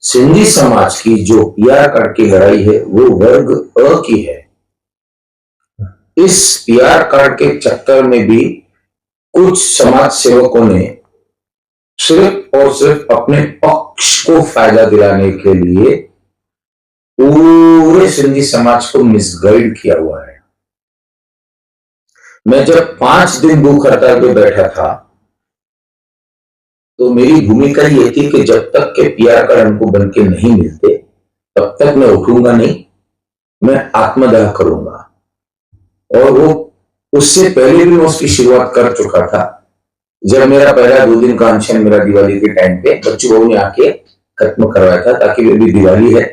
सिंधी समाज की जो पीआर कार्ड की लड़ाई है वो वर्ग अ की है। इस पीआर कार्ड के चक्कर में भी कुछ समाज सेवकों ने सिर्फ और सिर्फ अपने पक्ष को फायदा दिलाने के लिए पूरे सिंधी समाज को मिसगाइड किया हुआ है। मैं जब 5 दिन भूख हड़ताल पे बैठा था तो मेरी भूमिका ये थी कि जब तक के पीआर कार्ड हमको बन के नहीं मिलते तब तक मैं उठूंगा नहीं, मैं आत्मदाह करूंगा। और वो उससे पहले भी मैं उसकी शुरुआत कर चुका था। जब मेरा पहला 2 दिन का अनशन मेरा दिवाली के टाइम पे बच्चों बहू ने आके खत्म करवाया था, ताकि अभी दिवाली है,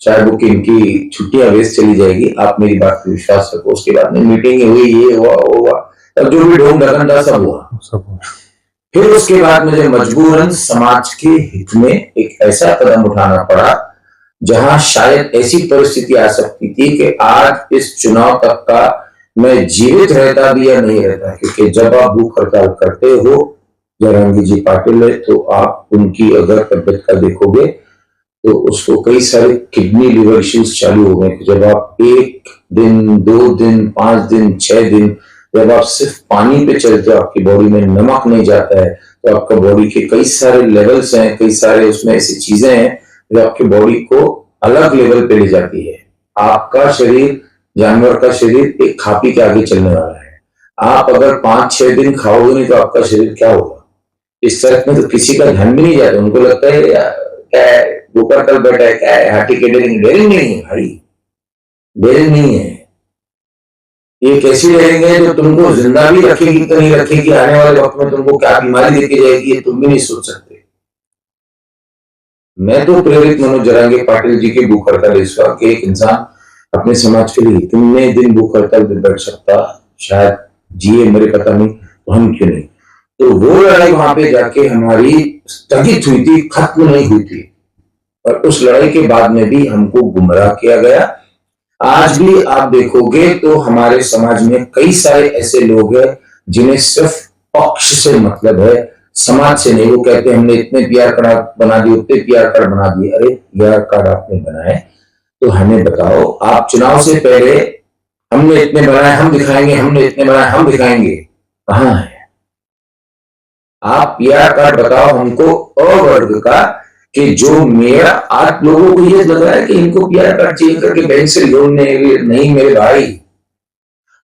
शायद वो कि इनकी छुट्टियां वेस्ट चली जाएगी, आप मेरी बात पे विश्वास रखो। उसके बाद में मीटिंग हुई, ये हुआ वो हुआ, तब जो भी ढोंग ढकन था सब हुआ। फिर उसके बाद मुझे मजबूरन समाज के हित में एक ऐसा कदम उठाना पड़ा जहां शायद ऐसी परिस्थिति आ सकती थी कि आज इस चुनाव तक का मैं जीवित रहता भी या नहीं रहता, क्योंकि जब आप भूख हड़ताल करते हो जयराम जी पाटिल है, तो आप उनकी अगर तबियत का देखोगे तो उसको कई सारे किडनी लिवर इश्यूज चालू हो गए। जब आप 1 दिन 2 दिन 5 दिन 6 दिन जब आप सिर्फ पानी पे चलते हो, आपकी बॉडी में नमक नहीं जाता है, तो आपका बॉडी के कई सारे लेवल्स हैं, कई सारे उसमें ऐसी चीजें हैं जो आपकी बॉडी को अलग लेवल पे ले जाती है। आपका शरीर जानवर का शरीर एक खा पी के आगे चलने वाला है। आप अगर 5-6 दिन खाओगे नहीं तो आपका शरीर क्या होगा? इस तरह में तो किसी का ध्यान भी नहीं जाता, उनको लगता है क्या है, ऊपर कल बैठा है, क्या है, हाथी के डेयरिंग नहीं है भाई, डेयरिंग नहीं है। ये कैसी डेयरिंग है जो तुमको जिंदा भी रखेगी तो नहीं रखेगी, आने वाले वक्त में तुमको क्या बीमारी देके जाएगी, ये तुम भी नहीं सोच सकते। मैं तो प्रेरित मनोज जरांगे पाटिल जी के भूख हड़ताल इस वक्त कि एक इंसान अपने समाज के लिए इतने दिन भूख हड़ताल पे बैठ सकता, शायद जिए मेरे पता नहीं, तो हम क्यों नहीं। तो वो लड़ाई वहां पे जाके हमारी स्थगित हुई थी, खत्म नहीं हुई थी, और उस लड़ाई के बाद में भी हमको गुमराह किया गया। आज भी आप देखोगे तो हमारे समाज में कई सारे ऐसे लोग हैं जिन्हें सिर्फ पक्ष से मतलब है, समाज से नहीं। वो कहते हैं हमने इतने पीआर कार्ड बना दिए, उतने पीआर कार्ड बना दिए। अरे पीआर कार्ड आपने बनाए तो हमें बताओ, आप चुनाव से पहले हमने इतने बनाए हम दिखाएंगे, हमने इतने बनाए हम दिखाएंगे, कहां है? आप पीआर कार्ड बताओ हमको अवर्ग का, कि जो मेरा आप लोगों को ये लग रहा है कि इनको पीआर कार्ड चाहिए करके बैंक से लोन नहीं मेरे भाई,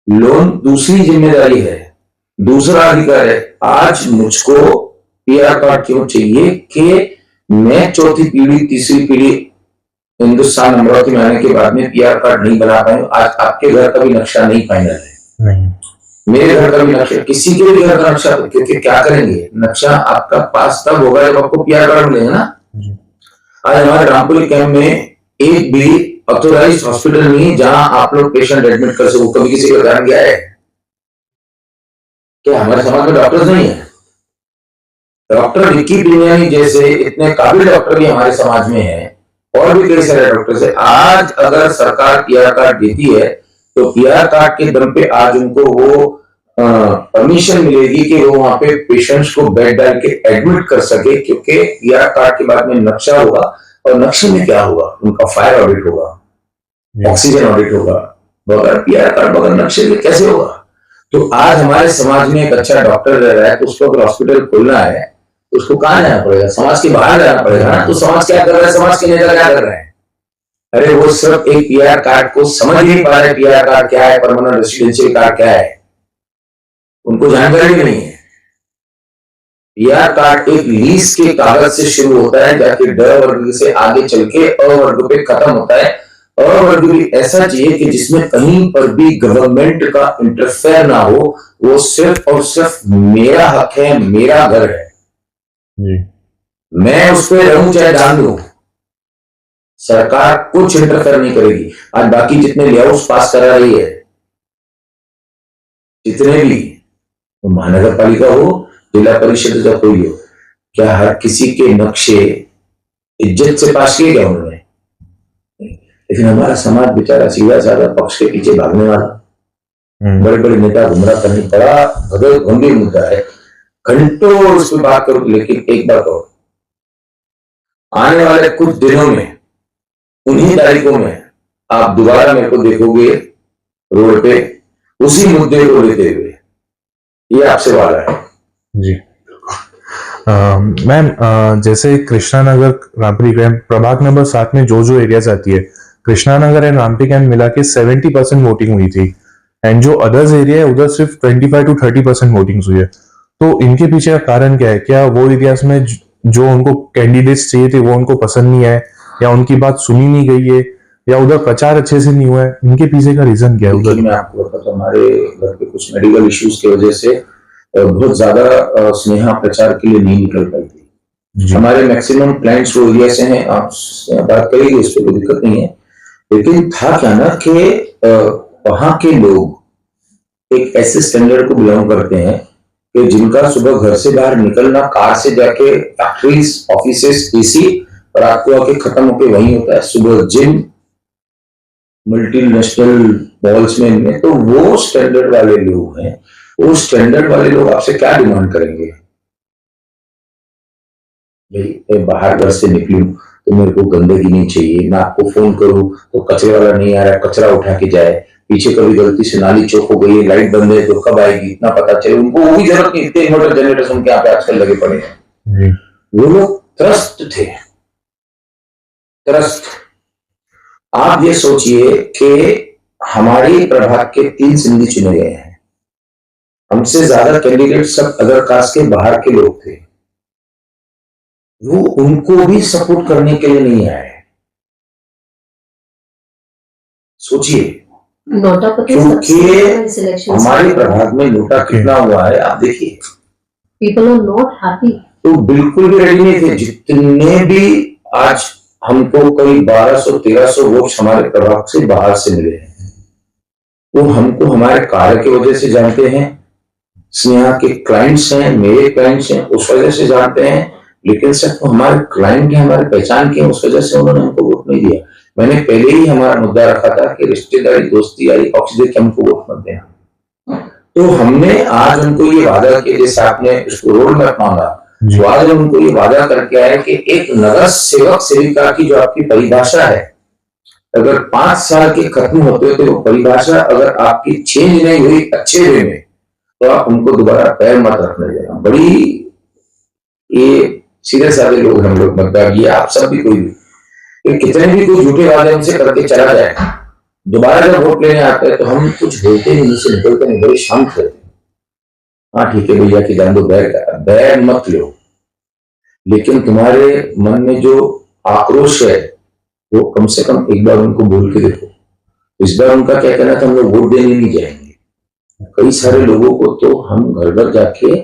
लोन दूसरी जिम्मेदारी है, दूसरा अधिकार है। आज मुझको पीआर कार्ड क्यों चाहिए कि मैं चौथी पीढ़ी तीसरी पीढ़ी हिंदुस्तान अमरावती में आने के बाद में पीआर कार्ड नहीं बना पाए। आज आपके घर का भी नक्शा नहीं फाइनल है, नहीं मेरे घर का भी नक्शा, किसी के भी घर का नक्शा, क्योंकि क्या करेंगे, नक्शा आपका पास तब होगा जब आपको पीआर कार्ड मिलेगा ना। आज हमारे रामपुर कैंप में एक भी ऑथोराइज्ड हॉस्पिटल नहीं जहां आप लोग पेशेंट एडमिट कर सको, कभी किसी का उदाहरण गया है क्या? हमारे समाज में डॉक्टर्स नहीं है। डॉक्टर विक्की पिनियानी जैसे इतने काबिल डॉक्टर भी हमारे समाज में है, और भी कई सारे डॉक्टर्स है। आज अगर सरकार पीआर कार्ड देती है तो पीआर कार्ड के दम पे आज उनको वो परमिशन मिलेगी कि वो वहां पे पेशेंट्स को बेड डाल के एडमिट कर सके, क्योंकि पीआर कार्ड के बाद में नक्शा होगा, और नक्शे में क्या होगा, उनका फायर ऑडिट होगा, ऑक्सीजन ऑडिट होगा। बगैर पीआर कार्ड बगैर नक्शे में कैसे होगा? तो आज हमारे समाज में एक अच्छा डॉक्टर रह रहा है, तो उसको अगर हॉस्पिटल खोलना है तो उसको कहां जाना पड़ेगा? समाज के बाहर जाना पड़ेगा ना। तो समाज क्या कर रहा है, समाज के नेता क्या कर रहे हैं? अरे वो सिर्फ एक पीआर कार्ड को समझ नहीं पा रहे, पीआर कार्ड क्या है, परमानेंट रेसिडेंशियल कार्ड क्या है, उनको जानकारी भी नहीं है। पीआर कार्ड एक लीज के कागज से शुरू होता है, जाके ड वर्ग से आगे चल के अ वर्ग पे खत्म होता है। अ वर्ग भी ऐसा चाहिए कि जिसमें कहीं पर भी गवर्नमेंट का इंटरफेयर ना हो, वो सिर्फ और सिर्फ मेरा हक है, मेरा घर है जी, मैं उस पर रहूं चाहे जान लूं, सरकार कुछ इंटरफेयर नहीं करेगी। आज बाकी जितने लेआउट्स पास करा रही है, जितने भी महानगर पालिका हो, जिला परिषद का कोई हो, क्या हर किसी के नक्शे इज्जत से पास किए गए उन्होंने? लेकिन हमारा समाज बेचारा सीधा साधा पक्ष के पीछे भागने वाला, बड़े बड़े नेता गुमराह करने, बड़ा गंभीर मुद्दा है, घंटों उस पर बात करो। लेकिन एक बात और, आने वाले कुछ दिनों में, उन्हीं तारीखों में आप दोबारा मेरे को देखोगे रोड पे उसी मुद्दे को लेते हुए, ये आपसे वाला है जी। मैम, जैसे कृष्णा नगर रामपुरी कैंप प्रभाग नंबर 7 में जो एरियाज आती है, Krishna Nagar and Rampuri camp मिला के 70% वोटिंग हुई थी, एंड जो अदर्स एरिया है उधर सिर्फ 25 to 30% वोटिंग हुई है। तो इनके पीछे का कारण क्या है? क्या वो एरियाज में जो उनको कैंडिडेट्स चाहिए थे वो उनको पसंद नहीं आए, या उनकी बात सुनी नहीं गई है, या उधर प्रचार अच्छे से नहीं हुआ है? इनके पीछे का रीजन क्या है उधर? मैं आपको बताता हूं, हमारे घर पे कुछ मेडिकल इश्यूज की वजह से बहुत ज्यादा स्नेहा प्रचार के लिए नहीं निकल पाई थी। हमारे मैक्सिमम क्लाइंट्स वो एरिया से हैं, आप बात करेंगे, इस पर कोई दिक्कत नहीं है। लेकिन था क्या ना कि वहां के लोग एक ऐसे स्टैंडर्ड को बिलोंग करते हैं कि जिनका सुबह घर से बाहर निकलना कार से जाके फैक्ट्रीज, ऑफिसेस, एसी, और आपको आके खत्म होके वहीं होता है। सुबह जिम, मल्टीनेशनल मॉल्स में, तो वो स्टैंडर्ड वाले लोग हैं। वो स्टैंडर्ड वाले लोग आपसे क्या डिमांड करेंगे? भाई मैं बाहर घर से निकलूं तो मेरे को गंदगी नहीं चाहिए, मैं आपको फोन करूं तो कचरे वाला नहीं आ रहा है, कचरा उठा के जाए, पीछे कभी गलती से नाली चौक हो गई है, लाइट बंद है तो कब आएगी इतना पता चले। उनको वो भी जरूरत नहीं, इतने इन्वर्टर जनरेटर्स उनके यहाँ पे आजकल लगे पड़े हैं। वो लोग त्रस्त थे, त्रस्त। आप ये सोचिए कि हमारी प्रभाग के 3 सिंधी चुने गए हैं, हमसे ज्यादा कैंडिडेट सब अदर कास्ट के बाहर के लोग थे। वो उनको भी सपोर्ट करने के लिए नहीं आए। सोचिए, क्योंकि हमारे प्रभाग में नोटा कितना हुआ है आप देखिए। पीपल आर नॉट हैप्पी, तो बिल्कुल भी रेडी नहीं थे। जितने भी आज हमको कोई 1200-1300 वोट हमारे प्रभाग से बाहर से मिले हैं, वो हमको हमारे कार्य की वजह से जानते हैं, स्नेहा के क्लाइंट्स हैं, मेरे क्लाइंट्स हैं, उस वजह से जानते हैं। लेकिन सिर्फ हमारे क्लाइंट हैं, हमारे पहचान के, उस वजह से उन्होंने हमको वोट नहीं दिया। मैंने पहले ही हमारा मुद्दा रखा था कि रिश्तेदारी, दोस्ती यारी पक्ष देख के हमको वोट मत देना। तो हमने आज उनको ये वादा किया, जैसे आपने उसको रोड मैप मांगा, तो आज उनको ये वादा करके आए कि एक नगर सेवक सेविका की जो आपकी परिभाषा है, अगर 5 साल के खत्म होते तो वो परिभाषा अगर आपकी चेंज नहीं हुई अच्छे वे में, तो आप उनको दोबारा पैर मत रखने देना। बड़ी ये सीधे साधे लोग हम लोग, मतलब ये आप सब भी, कोई भी कितने भी कोई झूठे वादे हमसे करके चला जाए, दोबारा जब वोट लेने आते हैं तो हम कुछ बोलते नहीं, से निकलते नहीं, बड़े शांत रहते हैं। हाँ ठीक है भैया कि जान दो, बैर मत लो, लेकिन तुम्हारे मन में जो आक्रोश है वो कम से कम एक बार उनको बोल के देखो। इस बार उनका क्या कहना था, हम लोग वोट देने नहीं जाएंगे। कई सारे लोगों को तो हम घर घर जाके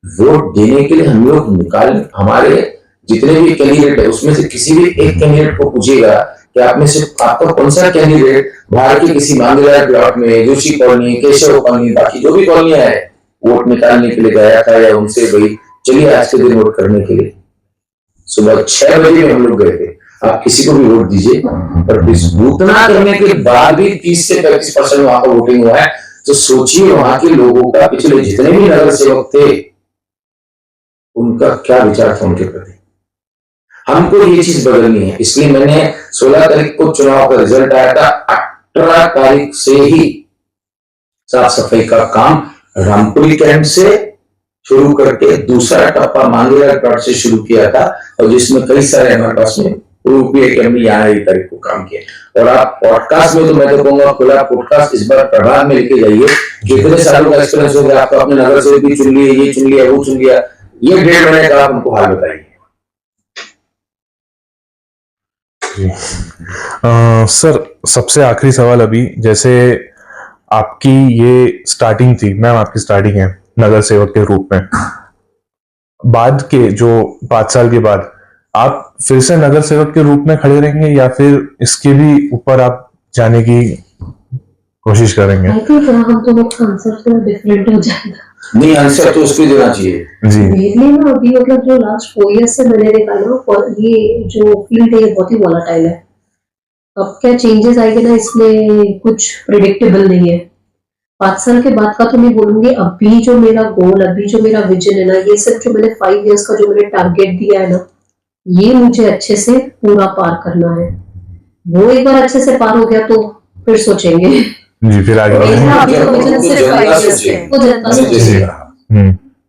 वोट देने के लिए हम लोग निकाल, हमारे जितने भी कैंडिडेट है उसमें से किसी भी एक कैंडिडेट को पूछेगा कि आप में से आपका कौन सा कैंडिडेट बाहर के किसी मांगेलाल ब्लॉक में, जोशी कॉलोनी, केशव कॉलोनी, बाकी जो भी कॉलोनियां है, वोट निकालने के लिए गया था, या उनसे भाई चलिए आज के दिन वोट करने के लिए। सुबह 6 बजे में हम लोग गए थे। आप किसी को भी वोट दीजिए, पर बूतना करने के बाद भी 30 से 35% वहां पर वोटिंग हुआ है। तो सोचिए वहां के लोगों का, पिछले जितने भी नगर सेवक थे, उनका क्या विचार था उनके प्रति। हमको ये चीज बदलनी है, इसलिए मैंने 16 तारीख को चुनाव का रिजल्ट आया था, 18 तारीख से ही साफ सफाई का काम रामपुरी कैंप से शुरू करके दूसरा टप्पा मांगेलाल प्लॉट से शुरू किया था, और जिसमें कई सारे हमारे पास में यहाँ 1 तारीख को काम किया। और आप पॉडकास्ट में, तो मैं तो कहूंगा खुला पॉडकास्ट इस बार प्रभाग में लेके जाइए। कितने सालों का एक्सपीरियंस हो गया आपका, अपने नगर से भी चुन लिए, ये चुन लिया, वो चुन लिया, ये 1.5 महीने का आप हमको हाल बताइए। सर सबसे आखिरी सवाल, अभी जैसे आपकी ये स्टार्टिंग थी, मैम आपकी स्टार्टिंग है नगर सेवक के रूप में, बाद के जो 5 साल के बाद आप फिर से नगर सेवक के रूप में खड़े रहेंगे, या फिर इसके भी ऊपर आप जाने की कोशिश करेंगे? आई थिंक हम तो आंसर तो डिफरेंट हो जाएगा। नहीं, आंसर तो उसको देना चाहिए जी। मेनली ना अभी मतलब जो लास्ट 4 इयर्स से मैंने देखा ना, ये जो फील्ड है बहुत ही वॉलेटाइल है। अब क्या चेंजेस आएंगे ना, इसमें कुछ प्रिडिक्टेबल नहीं है। 5 साल के बाद का तो मैं बोलूंगी, अभी जो मेरा गोल, अभी जो मेरा विजन है ना, ये सिर्फ जो मैंने 5 इयर्स का जो मैंने टारगेट दिया है ना, ये मुझे अच्छे से पूरा पार करना है। वो एक बार अच्छे से पार हो गया तो फिर सोचेंगे जी, फिर आगे वो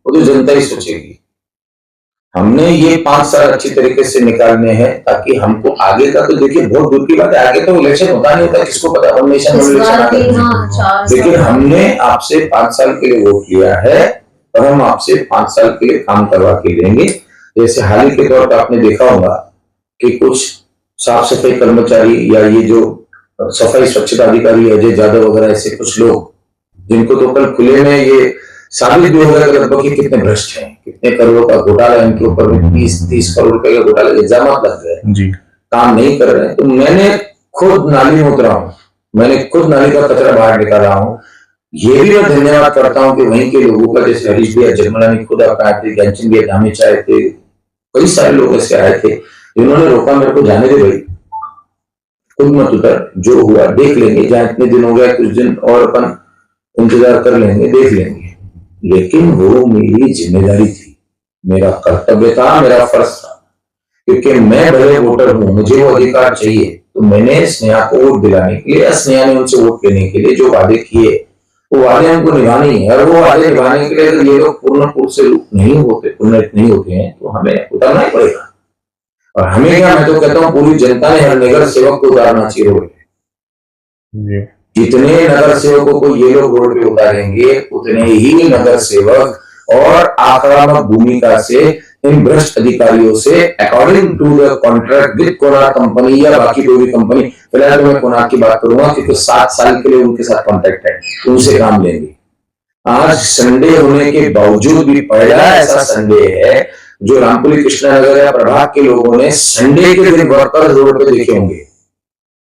तो जनता ही सोचेगी। हमने ये 5 साल अच्छी तरीके से निकालने हैं, ताकि हमको आगे का, तो देखिए बहुत दूर की बात है, आगे तो इलेक्शन होता नहीं होता, किसको पता नॉमिनेशन, लेकिन हमने आपसे 5 साल के लिए वोट लिया है, और हम आपसे 5 साल के लिए काम करवा के लेंगे। जैसे हाल ही के तौर पर आपने देखा होगा कि कुछ साफ सफाई कर्मचारी, या ये जो सफाई स्वच्छता अधिकारी अजय यादव वगैरह, ऐसे कुछ लोग जिनको तो कल खुले में ये साबित भी हो गया कि लगभग ये कितने भ्रष्ट हैं, कितने करोड़ों का घोटाला इनके ऊपर में 30 करोड़ रुपए का घोटाला इल्जाम लग गए, जी काम नहीं कर रहे हैं। तो मैंने खुद नाली में उतरा हूँ, मैंने खुद नाली का कचरा बाहर निकाला हूँ। ये भी मैं धन्यवाद करता हूँ कि वहीं के लोगों का, जैसे हरीश भैया जर्मनी खुद आप आए थे, ज्ञानचंद भैया धामीचा आए थे, कई सारे लोग ऐसे आए थे जिन्होंने रोका मेरे को, जाने दे भाई, खुद मत उतर, जो हुआ देख लेंगे, जहाँ इतने दिन हो गया कुछ दिन और अपन इंतजार कर लेंगे, देख लेंगे। लेकिन वो मेरी जिम्मेदारी थी, मेरा कर्तव्य था, मेरा फर्ज था, क्योंकि मैं भले वोटर हूं, मुझे वो अधिकार चाहिए। तो मैंने स्नेहा को वोट दिलाने के लिए, स्नेहा ने उनसे वोट लेने के लिए जो वादे किए, वो वादे हमको निभाने ही है। और वो वादे निभाने के लिए अगर ये लोग पूर्ण रूप से नहीं होते हैं तो हमें उतरना ही पड़ेगा। और हमें क्या, मैं तो कहता हूँ पूरी जनता ने हर नगर सेवक को उतारना चाहिए रोड पे। जितने नगर सेवकों को ये लोग रोड पे उतारेंगे, उतने ही नगर सेवक और आक्रामक भूमिका से इन भ्रष्ट अधिकारियों से, according to the contract with Konark company या बाकी कोई भी कंपनी, फिलहाल तो मैं कोणार्क की बात करूंगा क्योंकि 7 साल के लिए उनके साथ कॉन्ट्रैक्ट है, उनसे काम लेंगे। आज संडे होने के बावजूद भी पहला ऐसा संडे है जो रामपुरी कृष्णानगर या प्रभाग के लोगों ने संडे के दिन वर्कर्स रोड पे देखे होंगे।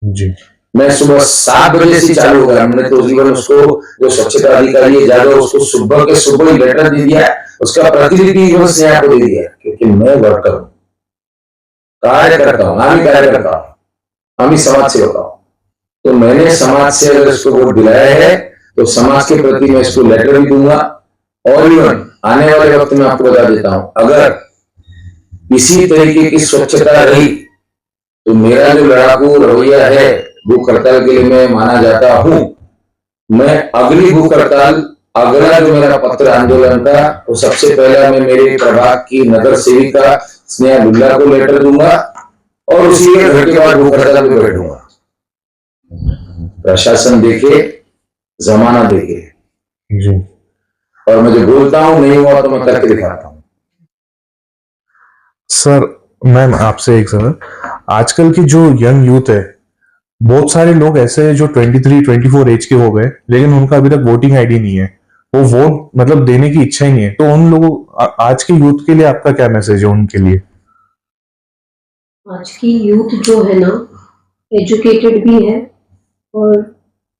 जी मैं सुबह 7 बजे से चालू होगा, हमने तो जीवन उसको, जो स्वच्छता अधिकारी है जादव, उसको सुबह के सुबह ही लेटर दे दिया, उसका प्रतिनिधि स्नेहा को दे दिया, क्योंकि मैं वर्कर हूँ, कार्य करता हूँ, हम ही कार्य करता हूँ, हम ही समाज सेवक हूँ। तो मैंने समाज से अगर इसको वोट दिलाया है तो समाज के प्रति मैं इसको लेटर भी दूंगा। और इवन आने वाले वक्त में आपको बता देता हूं, अगर इसी तरीके की स्वच्छता रही तो मेरा जो लड़ाकू रवैया है भूख हड़ताल के लिए मैं माना जाता हूं, मैं अगली भूख हड़ताल, अगला जो मेरा पत्र आंदोलन का, तो सबसे पहला मैं मेरे प्रभाग की नगर सेविका स्नेहा बिल्ला को लेटर दूंगा और उसी के घर के बाद भूख हड़ताल पे बैठूंगा। प्रशासन देखे, जमाना देखे जी। और मैं जो बोलता हूं नहीं हुआ तो मैं करके दिखाता हूं। सर मैम आपसे एक सवाल, आजकल की जो यंग यूथ है, बहुत सारे लोग ऐसे हैं जो 23-24 एज के हो गए लेकिन उनका अभी तक वोटिंग आईडी नहीं है, वो वोट मतलब देने की इच्छा ही नहीं है। तो उन लोगों, आज के यूथ के लिए आपका क्या मैसेज है उनके लिए? आज की यूथ जो है ना, एजुकेटेड भी है और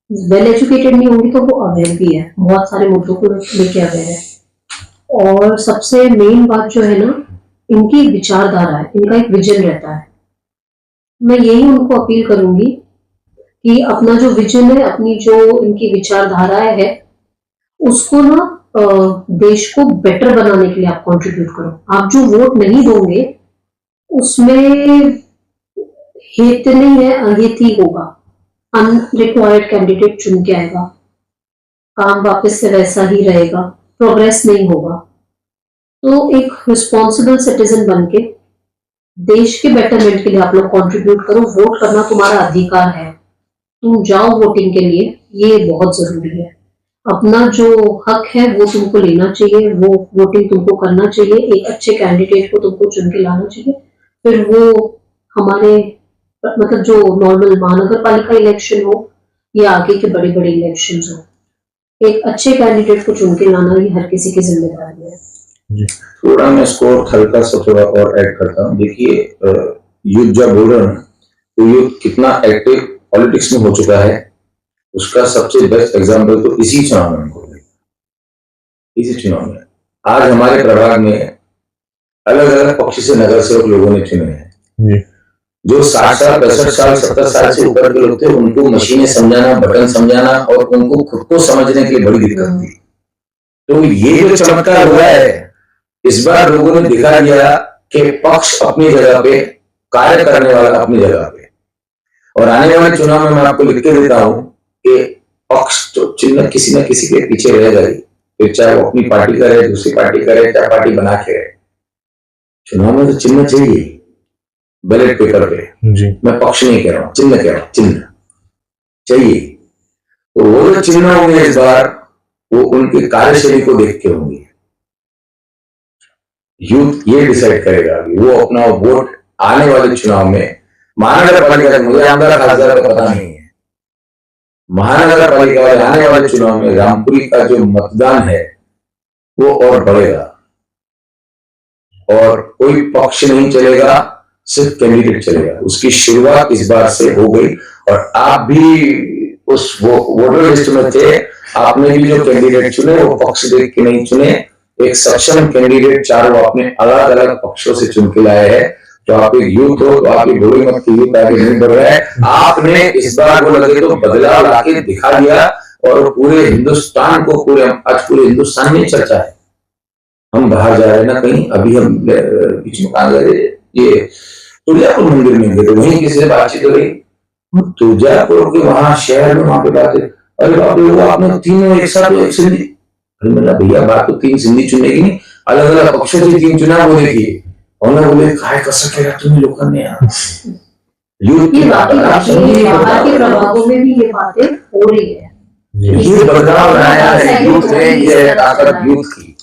वेल एजुकेटेड नहीं होंगी तो वो अवेयर भी है, बहुत सारे मुद्दों को लेके अवेयर है। और सबसे मेन बात जो है ना, इनकी विचारधारा है, इनका एक विजन रहता है। मैं यही उनको अपील करूंगी कि अपना जो विजन है, अपनी जो इनकी विचारधाराएं है, उसको ना देश को बेटर बनाने के लिए आप कंट्रीब्यूट करो। आप जो वोट नहीं दोगे उसमें हित नहीं है, अहित ही होगा। अनरिक्वायर्ड कैंडिडेट चुन के आएगा, काम वापस से वैसा ही रहेगा, प्रोग्रेस नहीं होगा। तो एक रिस्पॉन्सिबल सिटीजन बनके देश के बेटरमेंट के लिए आप लोग कंट्रीब्यूट करो। वोट करना तुम्हारा अधिकार है, तुम जाओ वोटिंग के लिए, ये बहुत जरूरी है। अपना जो हक है वो तुमको लेना चाहिए, वो वोटिंग तुमको करना चाहिए, एक अच्छे कैंडिडेट को तुमको चुन के लाना चाहिए। फिर वो हमारे मतलब जो नॉर्मल महानगर पालिका इलेक्शन हो या आगे के बड़े बड़े इलेक्शन हो, एक अच्छे कैंडिडेट को चुन के लाना ही हर किसी की जिम्मेदारी है। थोड़ा मैं इसको हल्का सा थोड़ा और ऐड करता हूँ। देखिए, यूथ जब बोल रहे हैं तो यूथ कितना एक्टिव पॉलिटिक्स में हो चुका है, उसका सबसे बेस्ट एग्जाम्पल तो इसी चुनाव में हमको मिला। इसी चुनाव में आज हमारे प्रभाग में अलग अलग पक्ष से नगर सेवक लोगों ने चुने हैं। जो 60 साल 65 साल 70 साल से ऊपर के लोग थे, उनको मशीनें समझाना, बटन समझाना और उनको खुद को समझने के लिए बड़ी दिक्कत थी। तो ये जो चमत्कार हुआ है, इस बार लोगों ने दिखा दिया कि पक्ष अपनी जगह पे, कार्य करने वाला अपनी जगह पे। और आने वाले चुनाव में मैं आपको लिख के देता हूं कि पक्ष तो चिन्ह किसी न किसी के पीछे रह जाएगी, फिर चाहे वो अपनी पार्टी करे, दूसरी पार्टी करे, चाहे पार्टी बना के रहे, चुनाव में तो चिन्ह चाहिए बैलेट पेपर पे। जी। मैं पक्ष नहीं कह रहा हूं, चिन्ह कह रहा हूं, चिन्ह चाहिए। तो वो जो चिन्ह होंगे इस बार, वो उनकी कार्यशैली को देख के होंगे। यूथ ये डिसाइड करेगा कि वो अपना वोट आने वाले चुनाव में, महानगर पालिका, मुझे आमदार खासदार का पता नहीं है, महानगर पालिका आने वाले चुनाव में रामपुरी का जो मतदान है वो और बढ़ेगा और कोई पक्ष नहीं चलेगा, सिर्फ कैंडिडेट चलेगा। उसकी शुरुआत इस बार से हो गई और आप भी उस वोटर लिस्ट में थे। आपने भी जो कैंडिडेट चुने वो पक्ष देख के नहीं चुने, एक सक्षम कैंडिडेट चारों अपने अलग अलग पक्षों से चुन के लाए हैं। तो आप एक यूथ हो तो आपकी बोली मत की यूथ आगे नहीं बढ़ रहा है। आपने इस बार वो लगे तो बदलाव लाके दिखा दिया और पूरे हिंदुस्तान को आज पूरे हिंदुस्तान में चर्चा है। हम बाहर जा रहे हैं ना कहीं, अभी हम बीच में कहा गए ये तुलजापुर मंदिर में गए, वहीं किसी से बातचीत हो रही, तुलजापुर के वहां शहर में वहां पे बातें, अरे बाप रे वो आपने तीनों एक साथ एक सिंधी, अरे मतलब भैया बात तो तीन सिंधी चुनने की नहीं, अलग अलग पक्षों से तीन चुनाव हो देखिए और ना बोले काय कसं केला तुम्ही लोकांनी यूथ की बाहर के प्रभावों में भी ये बातें हो रही है। ये बदलाव लाया है यूथ ने, ये ताकत यूथ की।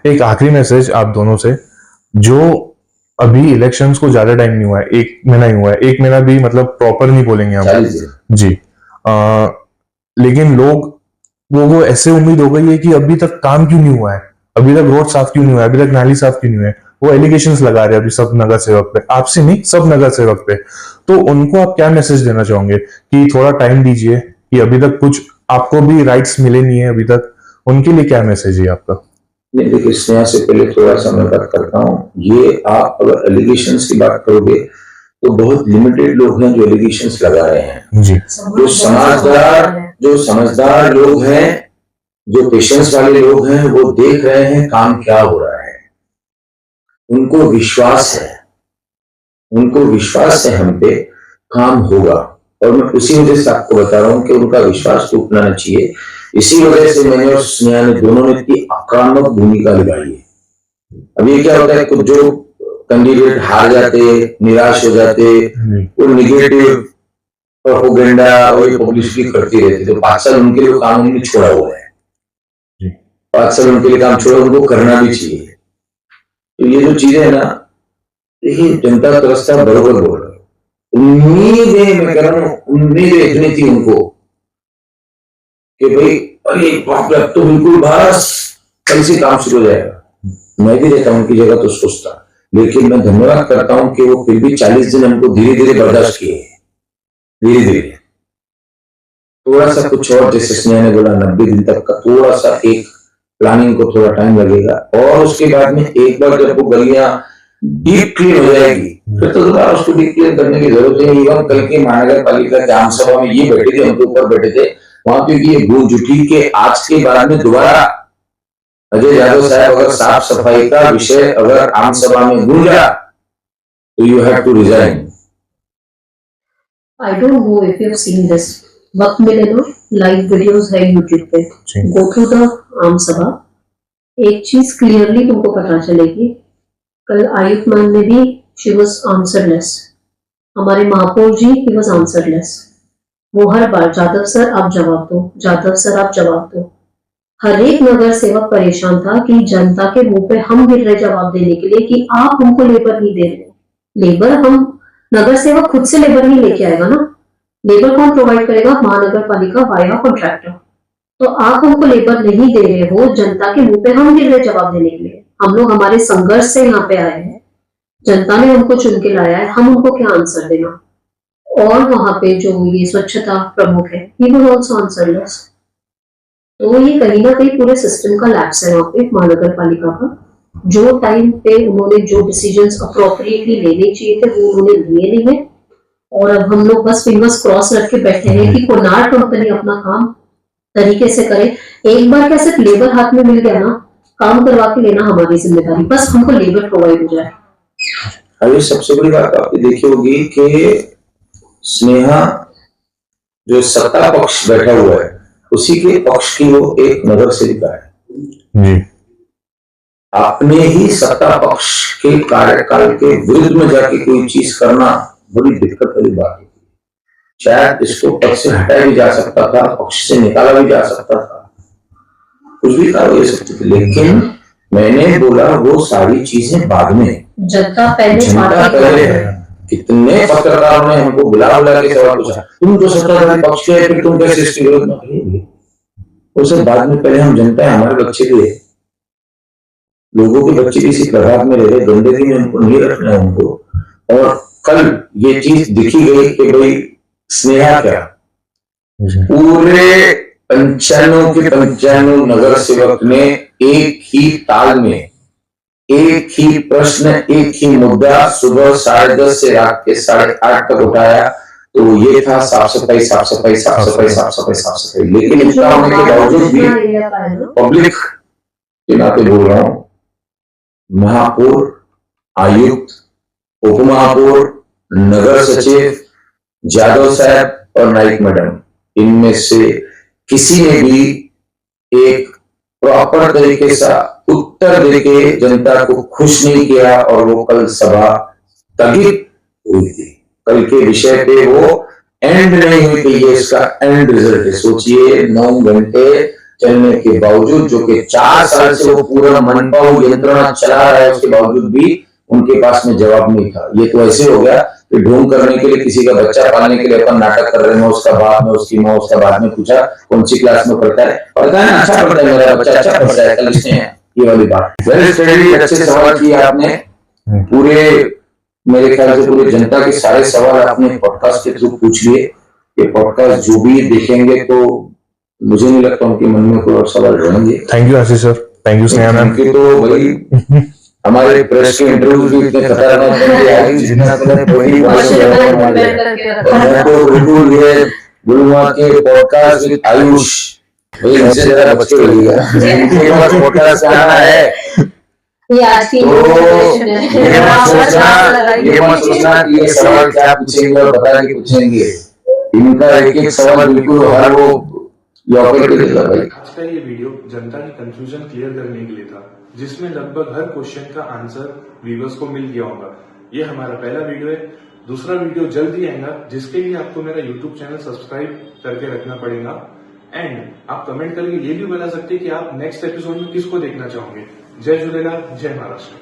एक आखिरी मैसेज आप दोनों से, जो अभी इलेक्शंस को ज्यादा टाइम नहीं हुआ है, 1 महीना ही हुआ है, 1 महीना भी मतलब प्रॉपर नहीं बोलेंगे हम जी, लेकिन लोगों को ऐसे उम्मीद हो गई है कि अभी तक काम क्यों नहीं हुआ है, अभी तक रोड साफ क्यों नहीं हुआ है, अभी तक नाली साफ क्यों नहीं हुआ है। वो एलिगेशंस लगा रहे हैं अभी सब नगर सेवक पे, आपसे नहीं, सब नगर सेवक पे। तो उनको आप क्या मैसेज देना चाहोगे कि थोड़ा टाइम दीजिए, कि अभी तक कुछ आपको भी राइट्स मिले नहीं है अभी तक, उनके लिए क्या मैसेज है आपका? नहीं देखिए, स्नेहा से पहले थोड़ा सा मैं बात करता हूँ। ये आप अगर एलिगेशंस की बात करोगे तो बहुत लिमिटेड लोग हैं जो एलिगेशंस लगा रहे हैं जी। जो समझदार लोग हैं, जो पेशेंस वाले लोग हैं, वो देख रहे हैं काम क्या हो रहा है, उनको विश्वास है हम पे काम होगा। और मैं उसी वजह से आपको बता रहा हूं कि उनका विश्वास टूटना नहीं चाहिए। इसी वजह से मैंने और स्नेहा ने दोनों ने इतनी आक्रामक भूमिका निभाई है। अब ये क्या होता है, कुछ जो कैंडिडेट हार जाते, निराश हो जाते, वो निगेटिव प्रोपेगेंडा और पब्लिसिटी करती रहती, तो 5 साल उनके लिए काम उन्होंने छोड़ा हुआ है, 5 साल उनके लिए काम छोड़ा, उनको करना भी चाहिए। तो ये जो चीजें है ना, ये जनता का रास्ता बरोबर बोल रहा है। उम्मीदें, मैं कह रहा हूँ, उम्मीदें इतनी थी उनको कि भाई अरे बाप रे, तो बिल्कुल बस कल से काम शुरू हो जाएगा। मैं भी रहता हूं उनकी जगह तो सोचता, लेकिन मैं धन्यवाद करता हूं कि वो फिर भी 40 दिन हमको धीरे धीरे बर्दाश्त किए, धीरे धीरे थोड़ा सा कुछ और, जैसे स्नेहा ने बोला 90 दिन तक का थोड़ा सा एक प्लानिंग को थोड़ा टाइम लगेगा। और उसके बाद में एक बार जब वो गलियां डीप क्लीन हो जाएगी फिर तो दोबारा उसको डीप क्लीन करने की जरूरत है। एवं कल के महानगर पालिका ग्राम सभा में ये बैठे थे, हम तो ऊपर बैठे थे, वहां पे ये गूंज उठी कि आज के बाद में दोबारा अजय यादव साहब अगर साफ सफाई का विषय अगर आम सभा में गूंजा तो you have to resign. I don't know if you have seen this, वक्त मिले ना लाइव वीडियोस है यूट्यूब पे, गो थ्रू द आम सभा, एक चीज क्लियरली तुमको पता चलेगी। कल आयुष्मान में भी शी वाज आंसरलेस, हमारे महापौर जी ही वाज आंसरलेस। वो हर बार जादव सर आप जवाब दो, जादव सर आप जवाब दो। हर एक नगर सेवक परेशान था कि जनता के मुंह पे हम गिर रहे जवाब देने के लिए कि आप हमको लेबर नहीं दे रहे। लेबर हम नगर सेवक खुद से लेबर नहीं लेके आएगा ना, लेबर कौन प्रोवाइड करेगा? महानगर पालिका वाया कॉन्ट्रैक्टर। तो आप हमको लेबर नहीं दे रहे हो, जनता के मुंह पे हम गिर रहे जवाब देने के लिए। हम लोग हमारे संघर्ष से यहाँ पे आए हैं, जनता ने हमको चुन के लाया है, हम उनको क्या आंसर देना? और वहां पे जो ये स्वच्छता प्रमुख है, ही वाज आल्सो आंसरलेस। तो ये कहीं ना कहीं पूरे सिस्टम का लैप्स है वहां पे महानगर पालिका का। जो टाइम पे उन्होंने जो डिसीजंस अप्रोप्रिएटली लेने चाहिए थे वो उन्होंने लिए नहीं है। और अब हम लोग बस फिंगर्स क्रॉस रख के बैठे हैं कि कोनार कंपनी अपना काम तरीके से करे। एक बार क्या सिर्फ लेबर हाथ में मिल गया ना, काम करवा के लेना हमारी जिम्मेदारी, बस हमको लेबर प्रोवाइड हो जाए। अभी सबसे बड़ी बात आपने देखी होगी कि स्नेहा जो सत्ता पक्ष बैठा हुआ है उसी के पक्ष की वो एक नगर सेविका है। अपने ही सत्ता पक्ष के कार्यकाल के विरुद्ध में जाके कोई चीज करना बड़ी दिक्कत वाली बात है। शायद इसको पद से हटाया भी जा सकता था, पक्ष से निकाला भी जा सकता था, कुछ भी कहा जा सकती थी, लेकिन मैंने बोला वो सारी चीजें बाद में, जनता पहले। कितने पत्रकारों ने हमको बुला के सवाल पूछा, तुम तो सत्ताधारी पक्ष के फिर तुम कैसे इसके विरोध में? वो सब बाद में, पहले हम जनता है, हमारे बच्चे भी है, लोगों के बच्चे भी इसी प्रभाव में रह रहे, गंदगी में उनको नहीं रखना है उनको। और कल ये चीज दिखी गई कि भाई स्नेहा क्या, पूरे 95 के 95 नगर सेवक ने एक ही ताल में, एक ही प्रश्न, एक ही मुद्दा सुबह 10:30 से रात के 8:30 तक उठाया। तो ये था साफ सफाई, साफ सफाई, साफ सफाई, साफ सफाई, साफ सफाई। लेकिन इतना होने के बावजूद भी पब्लिक के नाते बोल रहा हूं, महापौर, आयुक्त, उप महापौर, नगर सचिव, जादव साहब और नाइक मैडम, इनमें से किसी ने भी एक प्रॉपर तरीके से उत्तर देके जनता को खुश नहीं किया। और वो कल सभा स्थगित हुई थी। कल के विषय पे वो एंड नहीं हुई कि ये इसका एंड रिजल्ट है। सोचिए 9 घंटे चलने के बावजूद, जो कि 4 साल से वो पूरा मनपाऊ यंत्रणा चला रहा है, उसके बावजूद भी उनके पास में जवाब नहीं था। ये तो ऐसे हो गया कि ढूंढ करने के लिए, किसी का बच्चा पालने के लिए अपन नाटक कर रहे हैं, उसका बाप में, उसकी माँ, उसका बाद में पूछा कौन सी क्लास में पढ़ता है, पढ़ता है ना, अच्छा पढ़ता है, मेरा बच्चा अच्छा पढ़ता है, कल इसने ये वाली बात। वेरी स्टडी, अच्छे सवाल किए आपने, पूरे मेरे ख्याल से पूरी जनता के सारे सवाल आपने पॉडकास्ट के थ्रू पूछ लिए। ये पॉडकास्ट जो भी देखेंगे तो मुझे नहीं लगता उनके मन में कोई और सवाल रहेंगे। Thank you Ashish sir, thank you Sneha ma'am. तो भाई हमारे प्रेस के इंटरव्यू भी इतने खतरनाक बन गए हैं, जितना मैंने पहली बार मैं तो बिल्कुल ये बोलूंगा कि पॉडकास्ट विद आयुष, भाई इनसे ज्यादा बच्चे लगेगा, इनके पास पॉडकास्ट आना है। ये आज की तो ये मत सोचना कि ये सवाल क्या पूछेंगे और बता के पूछेंगे। इनका एक एक सवाल बिल्कुल हर वो लॉकर के देगा भाई। आज का ये वीडियो जनता की कंफ्यूजन क्लियर करने के लिए था, जिसमें लगभग हर क्वेश्चन का आंसर व्यूअर्स को मिल गया होगा। ये हमारा पहला वीडियो है। दूसरा वीडियो जल्द ही आएगा, जिसके लिए आपको मेरा यूट्यूब चैनल सब्सक्राइब करके रखना पड़ेगा। एंड आप कमेंट करके ये भी बता सकते हैं कि आप नेक्स्ट एपिसोड में किसको देखना चाहोगे। जय झूलेलाल, जय महाराष्ट्र।